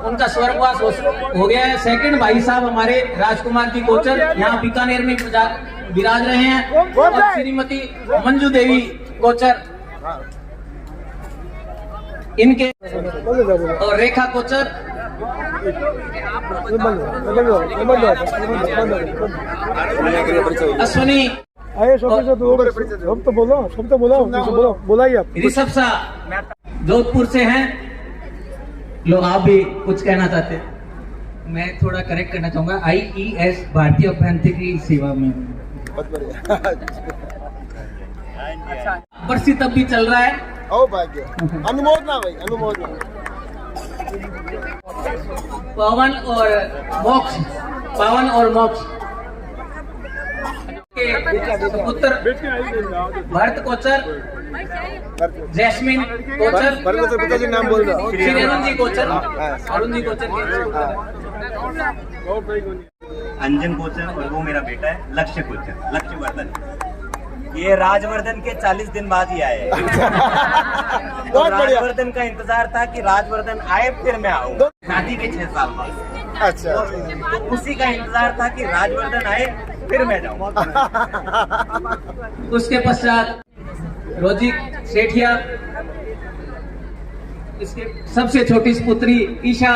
उनका स्वर्गवास हो गया है। सेकंड भाई साहब हमारे राजकुमार जी कोचर यहाँ बीकानेर में विराज रहे हैं, और श्रीमती मंजू देवी कोचर इनके, और रेखा कोचर, अश्विनी आइए हम तो बोलो बोलाइए आप। ऋषभ शाह जोधपुर से हैं। लो आप भी कुछ कहना चाहते हैं? मैं थोड़ा करेक्ट करना चाहूंगा, IES भारतीय अभियांत्रिकी सेवा में। बरसी तब भी चल रहा है। ओ भाग्य, अनुमोदना भाई, अनुमोदना। पावन और मोक्ष के पुत्र भरत कोचर, जैस्मिन कोचर, नाम बोल रहा श्री अरुण जी कोचर, अंजन कोचर, और वो मेरा बेटा है लक्ष्य कोचर, लक्ष्यवर्धन। ये राजवर्धन के 40 दिन बाद ही आए। तो राजवर्धन का इंतजार था कि राजवर्धन आए फिर मैं आऊँ, शादी के 6 साल बाद। अच्छा, तो उसी का इंतजार था कि राजवर्धन आए फिर मैं जाऊँ। उसके पश्चात रोजी सेठिया, इसके सबसे छोटी पुत्री ईशा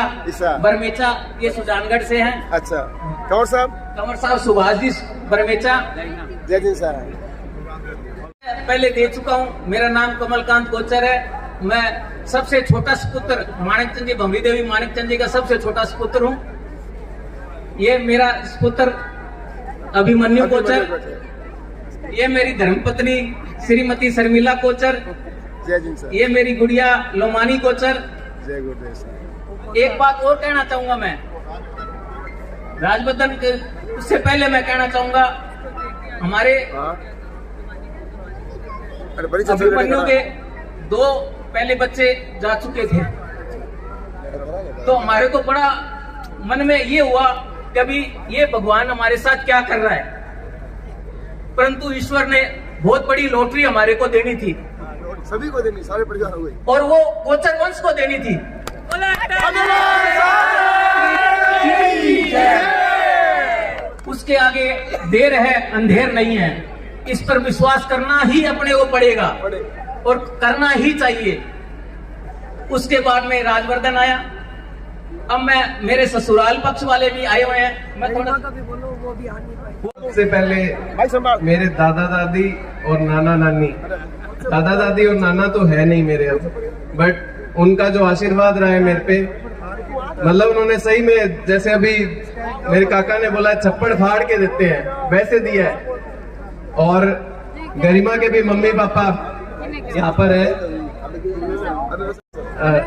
बरमेचा, ये सुजानगढ़ से हैं। अच्छा, कंवर साहब सुभाष जी बरमेचा, जय जी साहब। पहले दे चुका हूँ। मेरा नाम कमलकांत कोचर है। मैं सबसे छोटा सुपुत्र माणिकचंद जी, भमरी देवी माणिकचंद जी का सबसे छोटा सुपुत्र हूँ। ये मेरा सुपुत्र अभिमन्यु कोचर, ये मेरी धर्मपत्नी श्रीमती शर्मिला कोचर, ये मेरी गुड़िया लोमानी कोचर। जय गुरुदेव साहब। एक बात और कहना चाहूंगा मैं, राजवर्धन के उससे पहले मैं कहना चाहूंगा, हमारे अभिमन्यु के 2 पहले बच्चे जा चुके थे, तो हमारे को बड़ा मन में ये हुआ कि अभी ये भगवान हमारे साथ क्या कर रहा है, परंतु ईश्वर ने बहुत बड़ी लॉटरी हमारे को देनी थी, सभी को देनी, सारे परिवार हो गई, और वो कोचर वंश को देनी थी। उसके आगे देर है अंधेर नहीं है, इस पर विश्वास करना ही अपने को पड़ेगा और करना ही चाहिए। उसके बाद में राजवर्धन आया। अब मैं, मेरे ससुराल पक्ष वाले भी आए हुए हैं। मैं थोड़ा सबसे पहले मेरे दादा दादी और नाना नानी, दादा दादी और नाना तो है नहीं मेरे अब, बट उनका जो आशीर्वाद रहा है मेरे पे, मतलब उन्होंने सही में, जैसे अभी मेरे काका ने बोला छप्पड़ फाड़ के देते हैं, वैसे दिया है। और गरिमा के भी मम्मी पापा यहाँ पर है,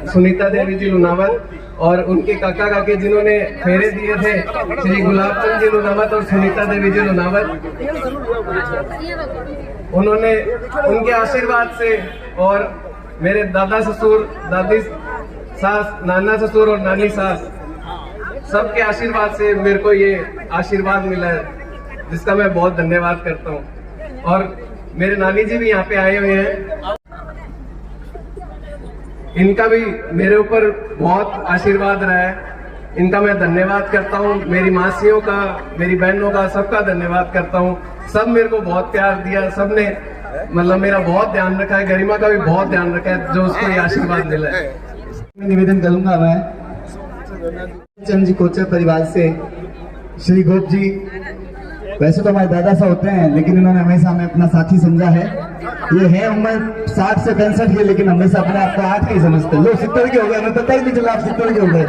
सुनीता देवी जी लुनावत, और उनके काका काकी जिन्होंने फेरे दिए थे, श्री गुलाब चंद जी लुनावत और सुनीता देवी जी लुनावत, उन्होंने, उनके आशीर्वाद से और मेरे दादा ससुर, दादी सास, नाना ससुर और नानी सास, सबके आशीर्वाद से मेरे को ये आशीर्वाद मिला है, जिसका मैं बहुत धन्यवाद करता हूँ। और मेरे नानी जी भी यहाँ पे आए हुए हैं, इनका भी मेरे ऊपर बहुत आशीर्वाद रहा है, इनका मैं धन्यवाद करता हूँ। मेरी मासियों का, मेरी बहनों का, सबका धन्यवाद करता हूँ। सब मेरे को बहुत प्यार दिया, सबने मतलब मेरा बहुत ध्यान रखा है, गरिमा का भी बहुत ध्यान रखा है, जो उसको ये आशीर्वाद मिला है। मैं निवेदन करूंगा, मैं चंद जी कोचर परिवार से, श्री गोप जी, वैसे तो हमारे दादा सा होते हैं, लेकिन इन्होंने हमेशा हमें अपना साथी समझा है। ये है उम्र 60 से 65 की, लेकिन हमेशा अपने आप को 8 ही समझते। लोग 70 के हो गए, हमें पता ही नहीं चला आप 70 के हो गए।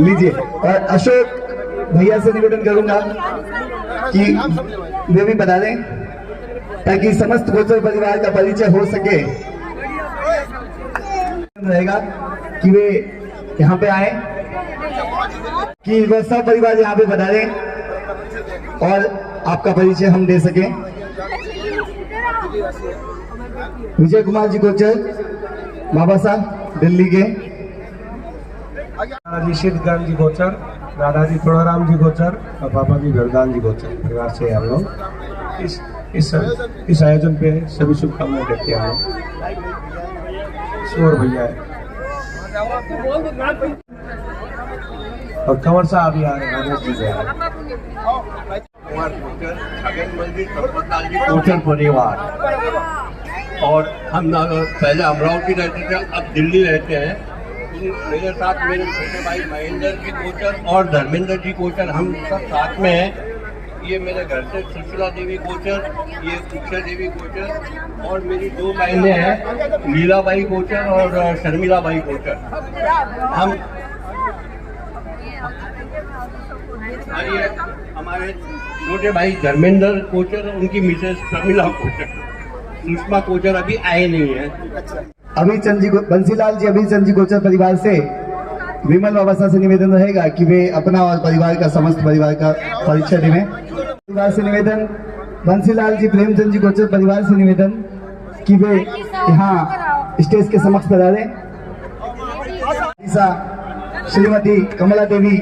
लीजिए, और अशोक भैया से निवेदन करूंगा कि वे भी बता दें, ताकि समस्त कोचर परिवार का परिचय हो सके, रहेगा कि वे यहाँ पे आए, कि वह सब परिवार यहाँ पे बता दें और आपका परिचय हम दे सकें। विजय कुमार जी कोचर, बाबा साहब दिल्ली के। निशित गान जी कोचर, दादाजी थोड़ाराम जी कोचर और पापा जी घरदान जी कोचर परिवार से हम लोग इस आयोजन पे सभी शुभकामनाएं देते हैं। हम लोग भैया है और कंवर साहब भी आ रहे हैं, जी से कोचर परिवार, और हम पहले अमरावती रहते थे, अब दिल्ली रहते हैं। मेरे साथ मेरे छोटे भाई महेंद्र जी कोचर और धर्मेंद्र जी कोचर, हम सब साथ में हैं। ये मेरे घर से सुशीला देवी कोचर, ये उषा देवी कोचर और मेरी 2 बहनें हैं, लीलाबाई कोचर और शर्मिलाबाई कोचर। हम और ये हमारे छोटे भाई धर्मेंद्र कोचर, उनकी मिसेस शर्मिला कोचर, सुषमा कोचर अभी आए नहीं है। अभी चंद जी बंसीलाल जी अभी चंद जी कोचर परिवार से विमल बाबा साहब से निवेदन रहेगा कि वे अपना और परिवार का समस्त परिवार का परिचय दें। परिवार से निवेदन, बंसीलाल जी प्रेमचंद जी कोचर परिवार से निवेदन कि वे यहाँ स्टेज के समक्ष पधारें। श्रीमती कमला देवी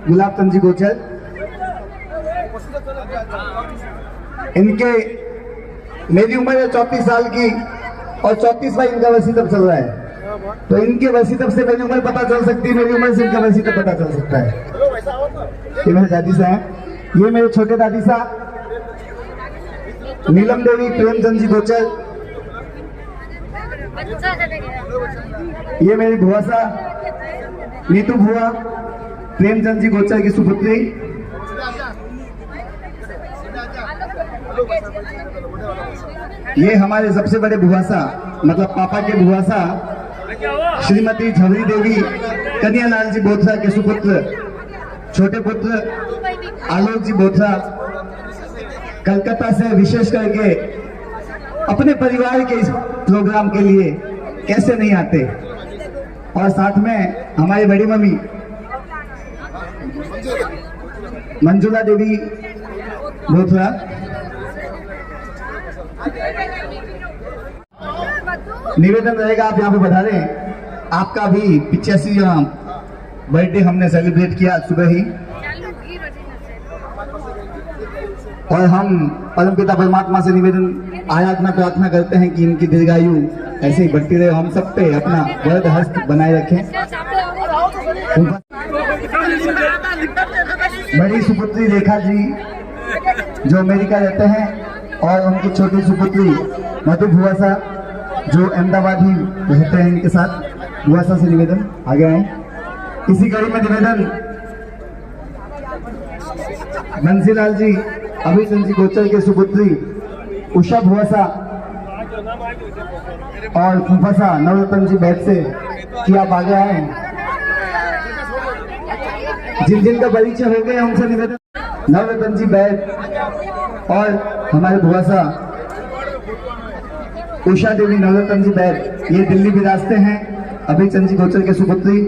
गुलाबचंद जी कोचर, इनके मेरी उम्र है 34 साल की और 34वां इनका वसीयत चल रहा है, तो इनके वसीयत से मेरी उम्र पता चल सकती है, मेरी उम्र से इनका वसीयत पता चल सकता है। ये मेरे दादी साहब हैं, ये मेरे छोटे दादी साहब नीलम देवी प्रेमचंद जी कोचर, ये मेरी भुआ साहब नीतू भुआ प्रेमचंद जी कोचर की सुपुत्री, ये हमारे सबसे बड़े भुआसा मतलब पापा के भुआसा श्रीमती झवरी देवी कन्यालाल जी बोथरा के सुपुत्र छोटे पुत्र आलोक जी बोथरा, कलकत्ता से विशेष करके अपने परिवार के इस प्रोग्राम के लिए कैसे नहीं आते। और साथ में हमारी बड़ी मम्मी मंजुला देवी बोथरा, निवेदन रहेगा आप यहाँ पे बता रहे। आपका भी 85वां बर्थडे हमने सेलिब्रेट किया सुबह ही, और हम परमपिता परमात्मा से निवेदन आराधना प्रार्थना करते हैं कि इनकी दीर्घायु ऐसे ही बढ़ती रहे, हम सब पे अपना वरद हस्त बनाए रखें। बड़ी सुपुत्री रेखा जी जो अमेरिका रहते हैं, और उनकी छोटी सुपुत्री मधु भुआसा जो अहमदाबाद ही रहते हैं, इनके साथ भुआसा से निवेदन आगे आए। इसी कड़ी में निवेदन बंसीलाल जी अभिचंद जी गोचर के सुपुत्री उषा भुआसा और फुफासा नवरत्न जी बैठ से कि आप आगे आए। जिन जिन का परिचय हो गया उनसे निवेदन, नवरत्न जी बैठ और हमारे भुआसा उषा देवी नवरत्न जी बैठ, ये दिल्ली विरासते हैं अभिचंद जी गोचर के सुपुत्री।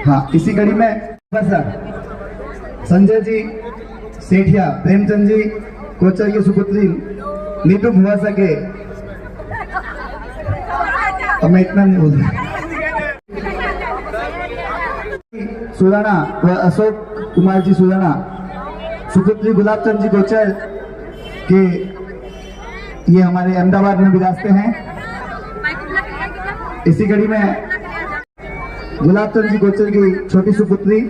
हाँ, इसी कड़ी में संजय जी सेठिया प्रेमचंद जी कोचर की सुपुत्री नीतू भुआसा के, अब मैं इतना नहीं बोल रहा, सुराना व अशोक कुमार जी सुराना सुपुत्री गुलाबचंद जी कोचर के, ये हमारे अहमदाबाद में विरासते हैं। इसी कड़ी में गुलाबचंद जी कोचर की छोटी सुपुत्री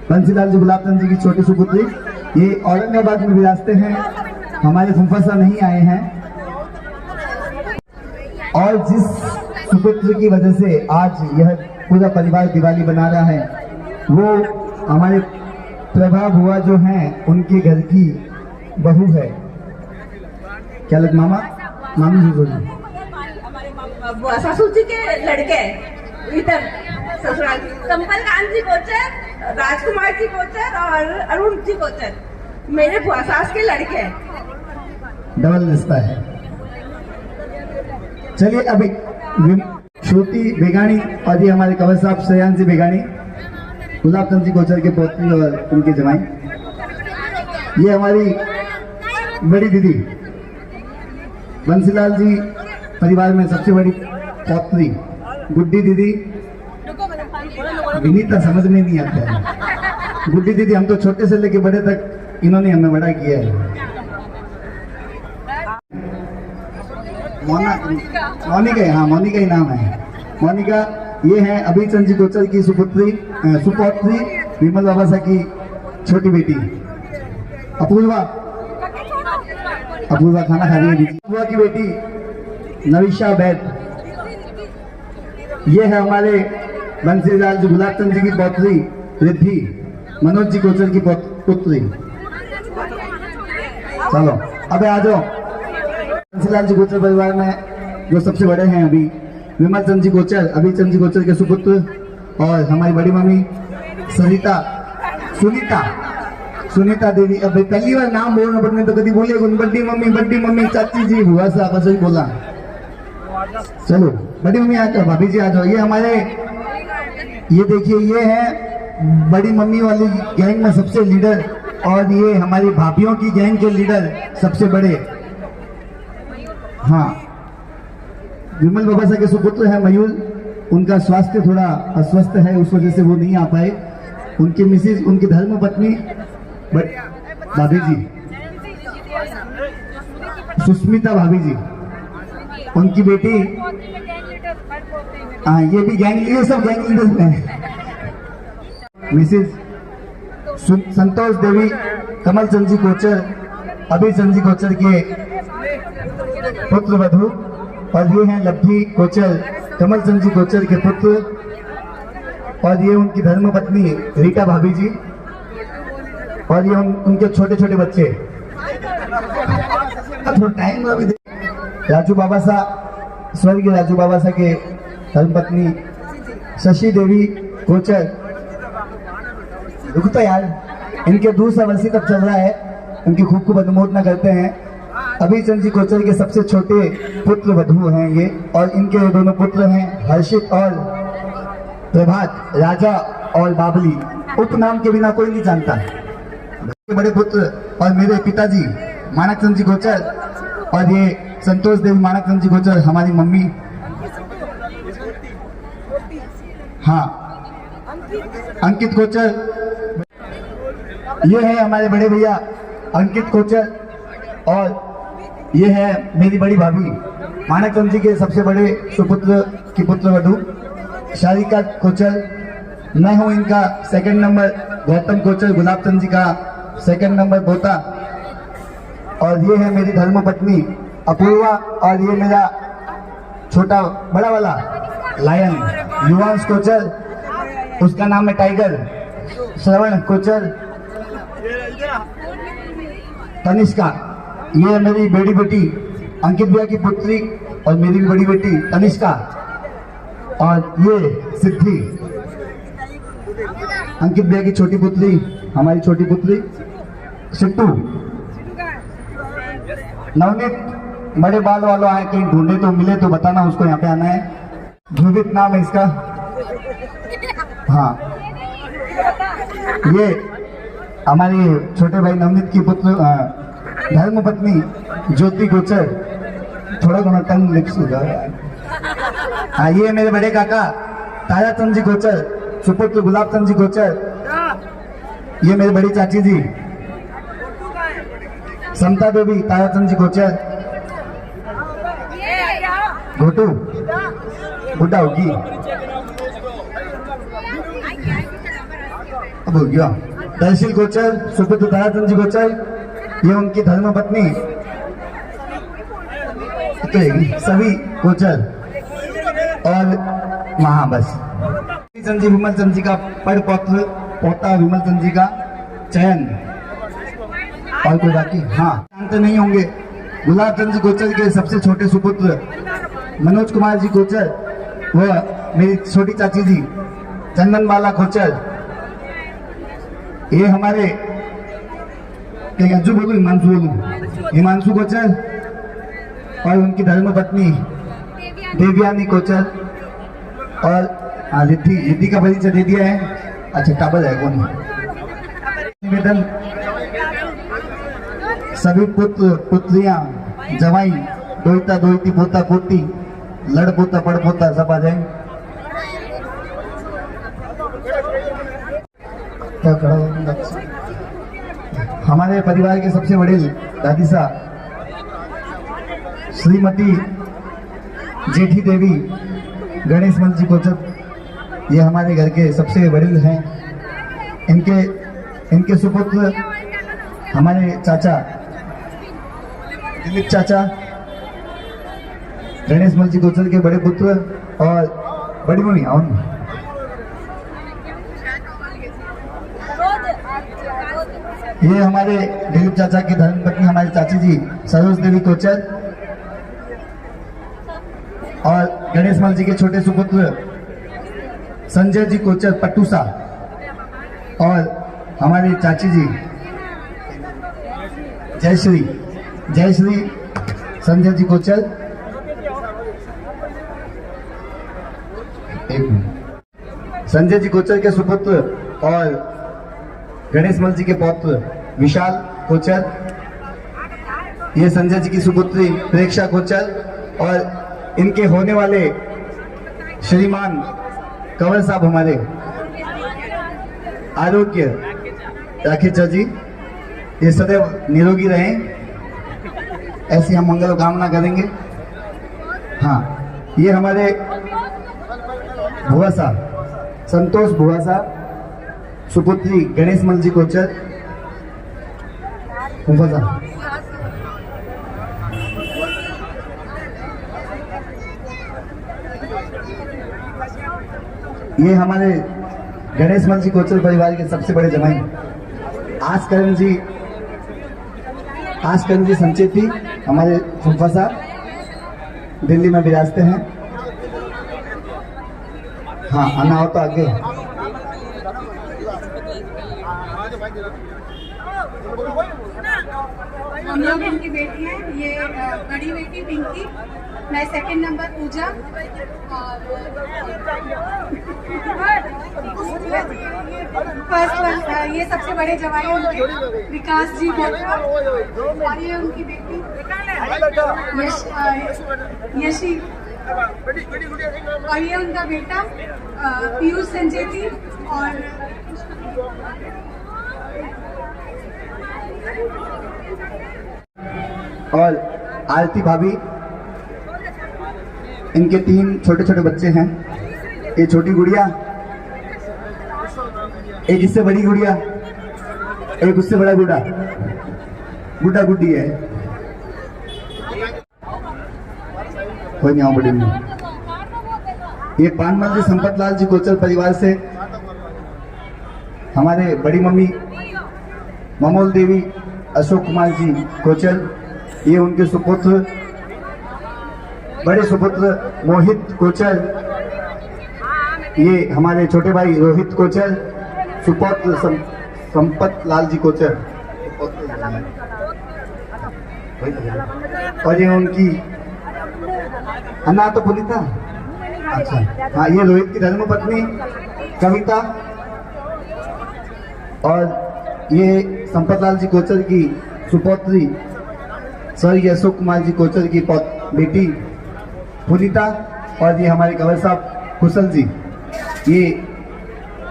बंसीलाल जी गुलाबचंद जी की छोटी सुपुत्री, ये औरंगाबाद में विरासते हैं, हमारे फुफासा नहीं आए हैं। और जिस सुपुत्र की वजह से आज यह पूरा परिवार दिवाली बना रहा है, वो हमारे प्रभा बुआ जो हैं उनके घर की बहू है। क्या लग मामा मामी जी बोलिए। ससुर जी के लड़के इधर ससुराल कंपल कांत जी कोचर, राजकुमार जी कोचर और अरुण जी कोचर मेरे बुआ सास के लड़के। डबल रिश्ता है। चलिए अभी श्रुति बेगानी और ये हमारे कंवर साहब श्रेयांश जी बेगानी, गुलाबचंद जी कोचर के पोती और उनके जमाई। ये हमारी बड़ी दीदी बंसीलाल जी परिवार में सबसे बड़ी पौत्री गुड्डी दीदी। विनीता समझ में नहीं आता है। गुड्डी दीदी, हम तो छोटे से लेके बड़े तक इन्होंने हमें बड़ा किया है। मोनिका, हाँ मोनिका ही नाम है। मोनिका ये है अभिचंद जी गोचर की सुपुत्री सुपौत्री विमल बाबा साहब की छोटी बेटी। अपूर्वा खाना खा रही है। अपूर्वा की बेटी नविशा बैद। ये है हमारे बंसीलाल जी गुलाबचंद जी की पौत्री रिद्धि, मनोज जी गोचर की पुत्री। चलो अबे आ जाओ। बंसीलाल जी गोचर परिवार में जो सबसे बड़े हैं अभी विमल चंद जी गोचर, अभी चंद जी गोचर के सुपुत्र, और हमारी बड़ी मम्मी सुनीता देवी। अब पहली बार नाम बोलना पड़ने तो कभी बोले बड्डी मम्मी चाची जी हुआ सा बस वही बोला। चलो बड़ी मम्मी आ जाओ, भाभी जी आ जाओ। ये हमारे ये देखिए ये है बड़ी मम्मी वाली गैंग में सबसे लीडर, और ये हमारी भाभीियों की गैंग के लीडर सबसे बड़े। हाँ, विमल बाबा साहब के सुपुत्र है मयूर, उनका स्वास्थ्य थोड़ा अस्वस्थ है, उस वजह से वो नहीं आ पाए। उनकी मिसेज, उनकी धर्म पत्नी भाभी जी सुष्मिता भाभी जी, उनकी बेटी, हाँ ये भी गैंग, ये सब गैंग लीडर्स में है। मिसेज संतोष देवी कमल चंद जी कोचर, अभी चंद जी कोचर के पुत्र वधु, और ये हैं लब्धी कोचर कमल चंद जी कोचर के पुत्र, और ये उनकी धर्म पत्नी रीटा भाभी जी, और ये उनके छोटे छोटे बच्चे। थोड़ा टाइम अभी राजू बाबा सा, स्वर्गीय राजू बाबा सा के धर्म पत्नी शशि देवी कोचर। रुको तो यार, इनके दूसरा वर्षी तक चल रहा है, उनकी खूब अनुमोदना करते हैं। अभी चंद जी कोचर के सबसे छोटे पुत्र वधु हैं ये, और इनके दोनों पुत्र हैं हर्षित और प्रभात, राजा और बाबली। उपनाम के बिना कोई नहीं जानता। बड़े पुत्र और मेरे पिताजी मानक चंद जी कोचर, और ये संतोष देवी मानक चंद जी कोचर हमारी मम्मी। हाँ, अंकित कोचर, ये है हमारे बड़े भैया अंकित कोचर, और ये है मेरी बड़ी भाभी मानक चंद जी के सबसे बड़े सुपुत्र की पुत्र वधु शारिका कोचर। मैं हूं इनका सेकंड नंबर गौतम कोचर, गुलाब चंद जी का सेकंड नंबर पोता, और ये है मेरी धर्म पत्नी अपूर्वा, और ये मेरा छोटा बड़ा वाला लायन युवांश कोचर, उसका नाम है टाइगर। श्रवण कोचर, तनिष्का, ये मेरी बड़ी बेटी अंकित भैया की पुत्री, और मेरी भी बड़ी बेटी तनिष्का, और ये सिद्धि अंकित भैया की छोटी पुत्री, हमारी छोटी पुत्री सिट्टू। नवनीत बड़े बाल वालों आए, कहीं ढूंढे तो मिले तो बताना, उसको यहाँ पे आना है। ध्रुवित नाम है इसका। हाँ, ये हमारे छोटे भाई नवनीत की पुत्र धर्म पत्नी ज्योति गोचर। थोड़ा घना टंग लिप्स हो जाए। हाँ, ये मेरे बड़े काका तारा चंद जी गोचर, सुपुत्र गुलाब चंद जी गोचर। ये मेरी बड़ी चाची जी समता देवी तारा चंद जी गोचर। घोटू बुढ़ा होगी, अब हो गया। तहसील गोचर, सुपुत्र तारा चंद जी गोचर, ये उनकी धर्म पत्नी तो सभी गोचर, और वहां बस चंद जी विमल चंद जी का पड़ पौत्र पोता विमल चंद जी का चयन, और कोई बाकी हाँ जानते नहीं होंगे। गुलाब चंद जी गोचर के सबसे छोटे सुपुत्र मनोज कुमार जी गोचर, वह मेरी छोटी चाची जी चंदन बाला गोचर। ये हमारे अज्जू बोलू हिमांशु गोचर, और उनकी धर्म पत्नी देवयानी कोचर, और हाँ रिद्धि का परिचय दे दिया है। अच्छा टाबर है कौन? निवेदन सभी पुत्र पुत्रियां जवाई दोहिता दोहिती पोता पोती लड़ पोता पड़ पोता सब आ जाए। हमारे परिवार के सबसे बड़े दादी साहब श्रीमती जेठी देवी गणेश मंच जी कोचर, ये हमारे घर के सबसे बड़े हैं। इनके सुपुत्र हमारे चाचा दिलीप चाचा गणेश मंच जी कोचर के बड़े पुत्र, और बड़ी मम्मी आओ ये हमारे दिलीप चाचा की धर्मपत्नी हमारी चाची जी सरोज देवी कोचर और गणेश मल जी के छोटे सुपुत्र संजय जी कोचर पट्टूसा और हमारी चाची जी जयश्री संजय जी कोचर। संजय जी कोचर के सुपुत्र और गणेश मल जी के पौत्र विशाल कोचर, ये संजय जी की सुपुत्री प्रेक्षा कोचर और इनके होने वाले श्रीमान कंवर साहब हमारे आरोग्य राखेचा जी, ये सदैव निरोगी रहें, ऐसी हम मंगल कामना करेंगे। हाँ, ये हमारे भुआ साहब संतोष भुआ साहब सुपुत्री गणेश मल जी कोचर। ये हमारे गणेश मल जी कोचर परिवार के सबसे बड़े जमाई आसकरण जी संचेती हमारे फूफा साहब दिल्ली में विराजते हैं। हाँ, आना हो तो आगे। हम लोग इनकी बेटी है, ये बड़ी बेटी पिंकी, मैं सेकंड नंबर पूजा और फर्स्ट ये सबसे बड़े जवाई उनके विकास जी और ये उनकी बेटी यशी और ये उनका बेटा पीयूष संचेती और आरती भाभी, इनके 3 छोटे छोटे बच्चे हैं। ये छोटी गुड़िया, एक इससे बड़ी गुड़िया, एक उससे बड़ा गुड्डा गुड्डी है। कोई नहीं आओ बड़ी में। ये पानमल जी संपत लाल जी कोचर परिवार से हमारे बड़ी मम्मी ममोल देवी अशोक कुमार जी कोचर, ये उनके सुपुत्र बड़े सुपुत्र मोहित कोचर, ये हमारे छोटे भाई रोहित कोचर, सुपुत्र संपत लाल जी कोचर और ये उनकी अन्ना तो पुनीता। अच्छा, हाँ, ये रोहित की धर्मपत्नी कविता और ये संपत लाल जी कोचर की सुपौत्री स्वर्गीय अशोक कुमार जी कोचर की बेटी पुनीता और ये हमारे कंवर साहब कुशल जी, ये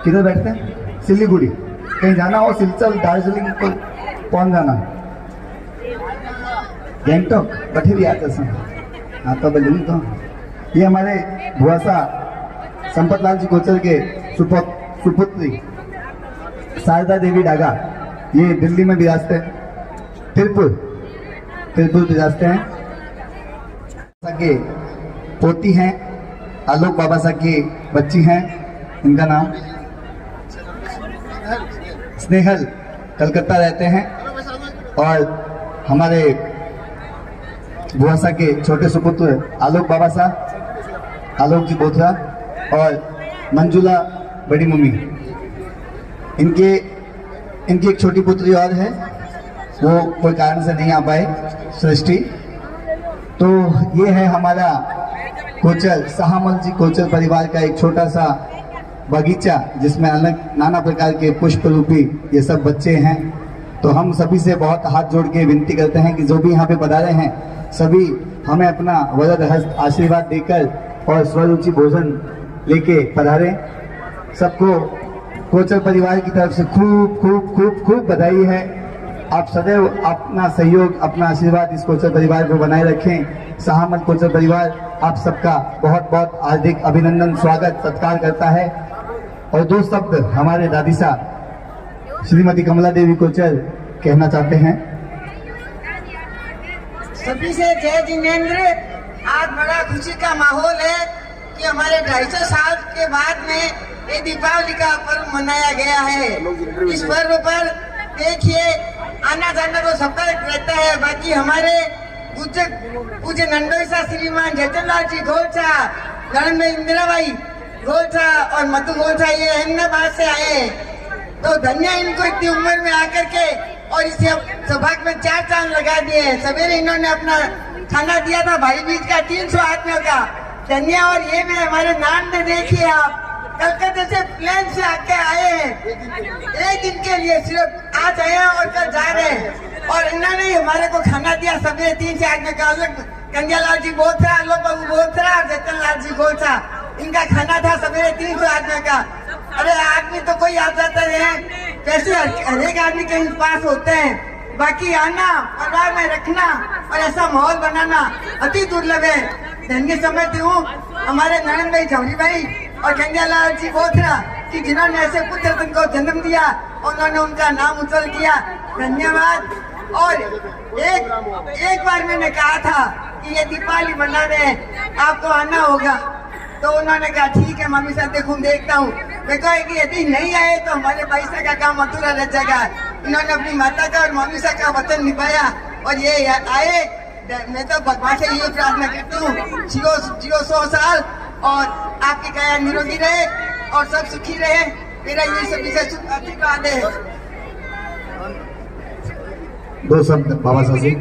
किधर बैठते हैं? सिलीगुड़ी। कहीं जाना हो सिलचर दार्जिलिंग को कौन जाना? गैंगटॉक बैठे भी आते हैं। हाँ, तो बोलूँ तो ये हमारे भुआसा संपत लाल जी कोचर के सुपुत्री शारदा देवी डागा, ये दिल्ली में विराजते हैं, तिरपुर विराजते हैं। के पोती हैं, आलोक बाबा साहब की बच्ची हैं, इनका नाम स्नेहल, कलकत्ता रहते हैं। और हमारे भुआसा के छोटे सुपुत्र आलोक बाबा साहब, आलोक जी बोथरा और मंजुला बड़ी मम्मी, इनकी एक छोटी पुत्री और है, वो कोई कारण से नहीं आ पाए, सृष्टि। तो ये है हमारा कोचर शाहमल जी कोचर परिवार का एक छोटा सा बगीचा, जिसमें नाना प्रकार के पुष्प रूपी ये सब बच्चे हैं। तो हम सभी से बहुत हाथ जोड़ के विनती करते हैं कि जो भी यहाँ पे पधारे हैं सभी हमें अपना वरद हस्त आशीर्वाद देकर और स्वरुचि भोजन लेके पधारें। सबको कोचर परिवार की तरफ से खूब खूब खूब खूब बधाई है। आप सदैव अपना सहयोग, अपना आशीर्वाद इस कोचर परिवार को बनाए रखें। शाहमल कोचर परिवार आप सबका बहुत बहुत हार्दिक अभिनंदन, स्वागत, सत्कार करता है। और 2 शब्द हमारे दादी साहब श्रीमती कमला देवी कोचर कहना चाहते हैं। सभी से जय जिनेंद्र। आज बड़ा खुशी का माहौल है कि हमारे 250 साल के बाद में ये दीपावली का पर्व मनाया गया है। इस पर्व पर देखिए आना जाना तो सबका रहता है। बाकी हमारे पूज्य नंदोईसा श्रीमान जयचंदलाल जी गोलछा, गण में इंदिराबाई गोलछा और मधु गोलछा ये अहमदाबाद से आए, तो धन्य इनको इतनी उम्र में आकर के और इस सौभाग्य में 4 चांद लगा दिए। सवेरे इन्होंने अपना खाना दिया था भाई बीज का 300 आदमियों का, धन्य। और ये में हमारे नाम में देखिए आप कलकत्ते से प्लेन से आके आए हैं, एक दिन के लिए सिर्फ आज आए हैं और कल जा रहे हैं। और इन्होंने हमारे को खाना दिया सवेरे 3 से आदमी का, कन्हैयालाल जी गोलछा, आलोक बाबू गोलछा और जयचंदलाल जी गोलछा, इनका खाना था सवेरे 300 आदमी का। अरे आदमी तो कोई आ जाता है, पैसे हर एक आदमी के पास होते हैं। बाकी आना, परिवार में रखना और ऐसा माहौल बनाना अति दुर्लभ है। धन्य समझती हूँ हमारे नरेंद्र भाई जौहरी भाई और कन्हैयालाल जी गोलछा कि जिन्होंने ऐसे पुत्र को जन्म दिया, उन्होंने उनका नाम उज्जवल किया। धन्यवाद। और एक बार मैंने कहा था कि ये दीपावली मना रहे हैं, आपको आना होगा, तो उन्होंने कहा ठीक है मम्मी साहब देखता हूँ। मैं कहा कि यदि नहीं आए तो हमारे भाई साहब का काम अधूरा रह जाएगा। इन्होंने अपनी माता का और मम्मी साहब का वचन निभाया और ये आए। मैं तो भगवान से ये प्रार्थना करती हूँ जियो 100 साल और आपकी काया निरोगी रहे और सब सुखी रहे। मेरा ये सभी से आशीर्वाद है। 2 शब्द बाबा साहब जी।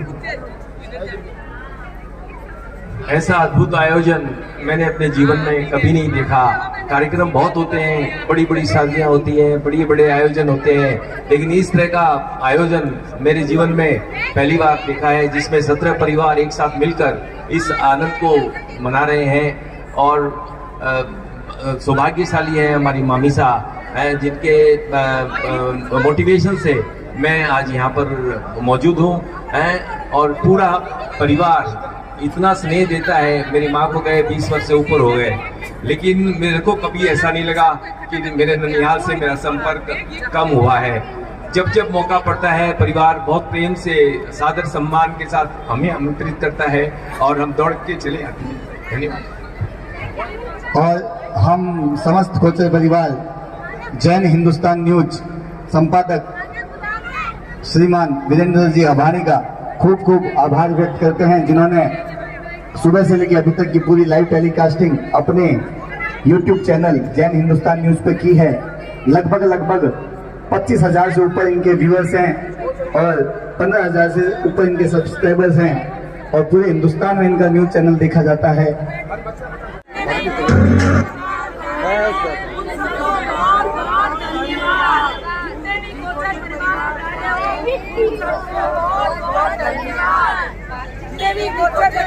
ऐसा अद्भुत आयोजन मैंने अपने जीवन में कभी नहीं देखा। कार्यक्रम बहुत होते हैं, बड़ी बड़ी शादियां होती हैं, बड़े बड़े आयोजन होते हैं, लेकिन इस तरह का आयोजन मेरे जीवन में पहली बार देखा है, जिसमें 17 परिवार एक साथ मिलकर इस आनंद को मना रहे हैं। और सौभाग्यशाली है हमारी मामी साहब, जिनके मोटिवेशन से मैं आज यहाँ पर मौजूद हूँ। और पूरा परिवार इतना स्नेह देता है। मेरी माँ को गए 20 वर्ष से ऊपर हो गए, लेकिन मेरे को कभी ऐसा नहीं लगा कि मेरे ननिहाल से मेरा संपर्क कम हुआ है। जब जब मौका पड़ता है परिवार बहुत प्रेम से सादर सम्मान के साथ हमें आमंत्रित करता है और हम दौड़ के चले आते हैं। धन्यवाद। और हम समस्त कोचर परिवार जैन हिंदुस्तान न्यूज संपादक श्रीमान वीरेंद्र जी आभारी का खूब खूब आभार व्यक्त करते हैं, जिन्होंने सुबह से लेकर अभी तक की पूरी लाइव टेलीकास्टिंग अपने YouTube channel Jain Hindustan news पे की है। लगभग 25,000 से ऊपर इनके व्यूअर्स हैं और 15,000 से ऊपर इनके सब्सक्राइबर्स हैं और पूरे हिंदुस्तान में इनका न्यूज चैनल देखा जाता है। देवी गोचर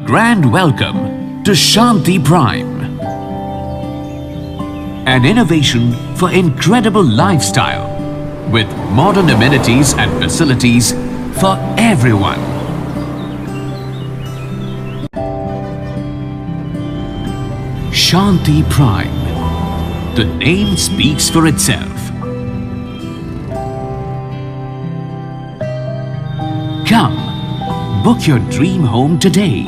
Grand welcome to Shanti Prime, an innovation for incredible lifestyle with modern amenities and facilities for everyone. Shanti Prime. The name speaks for itself. Come, book your dream home today.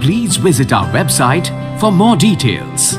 Please visit our website for more details.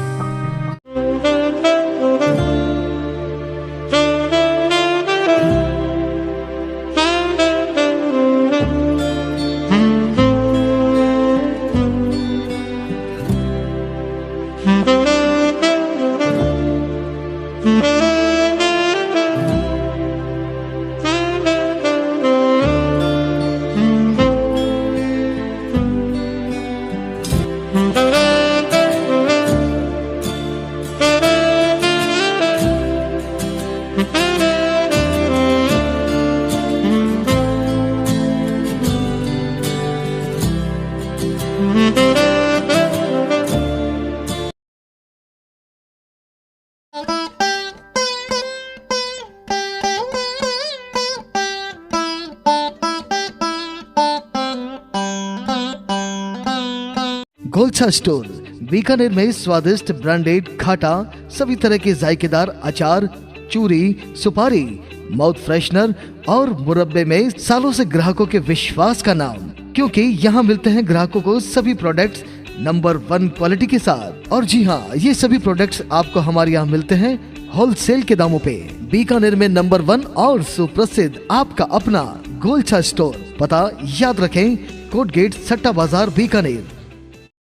Golchha store Bikaner में स्वादिष्ट branded खाटा, सभी तरह के जायकेदार अचार, चूरी, सुपारी, mouth freshener और मुरब्बे में सालों से ग्राहकों के विश्वास का नाम, क्योंकि यहाँ मिलते हैं ग्राहकों को सभी प्रोडक्ट्स नंबर 1 क्वालिटी के साथ। और जी हाँ, ये सभी प्रोडक्ट्स आपको हमारे यहाँ मिलते हैं होलसेल के दामों पे। बीकानेर में नंबर 1 और सुप्रसिद्ध आपका अपना गोलछा स्टोर। पता याद रखें, कोट गेट, सट्टा बाजार, बीकानेर।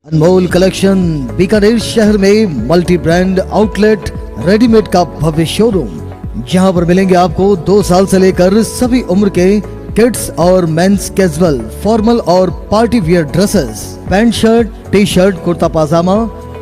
अनमोल कलेक्शन बीकानेर शहर में मल्टी ब्रांड आउटलेट रेडीमेड का भव्य शोरूम, जहां पर मिलेंगे आपको 2 साल से लेकर सभी उम्र के किड्स और मेंस कैजुअल, फॉर्मल और party wear dresses, pant shirt, T shirt, kurta pajama,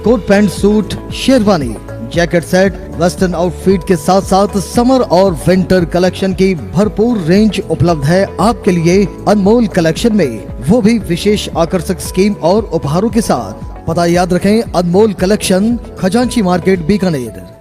coat pant suit, sherwani, jacket set, western outfit के साथ साथ समर और विंटर कलेक्शन की भरपूर रेंज उपलब्ध है आपके लिए अनमोल कलेक्शन में, वो भी विशेष आकर्षक स्कीम और उपहारों के साथ। पता याद रखें, अनमोल कलेक्शन, खजांची मार्केट, बीकानेर।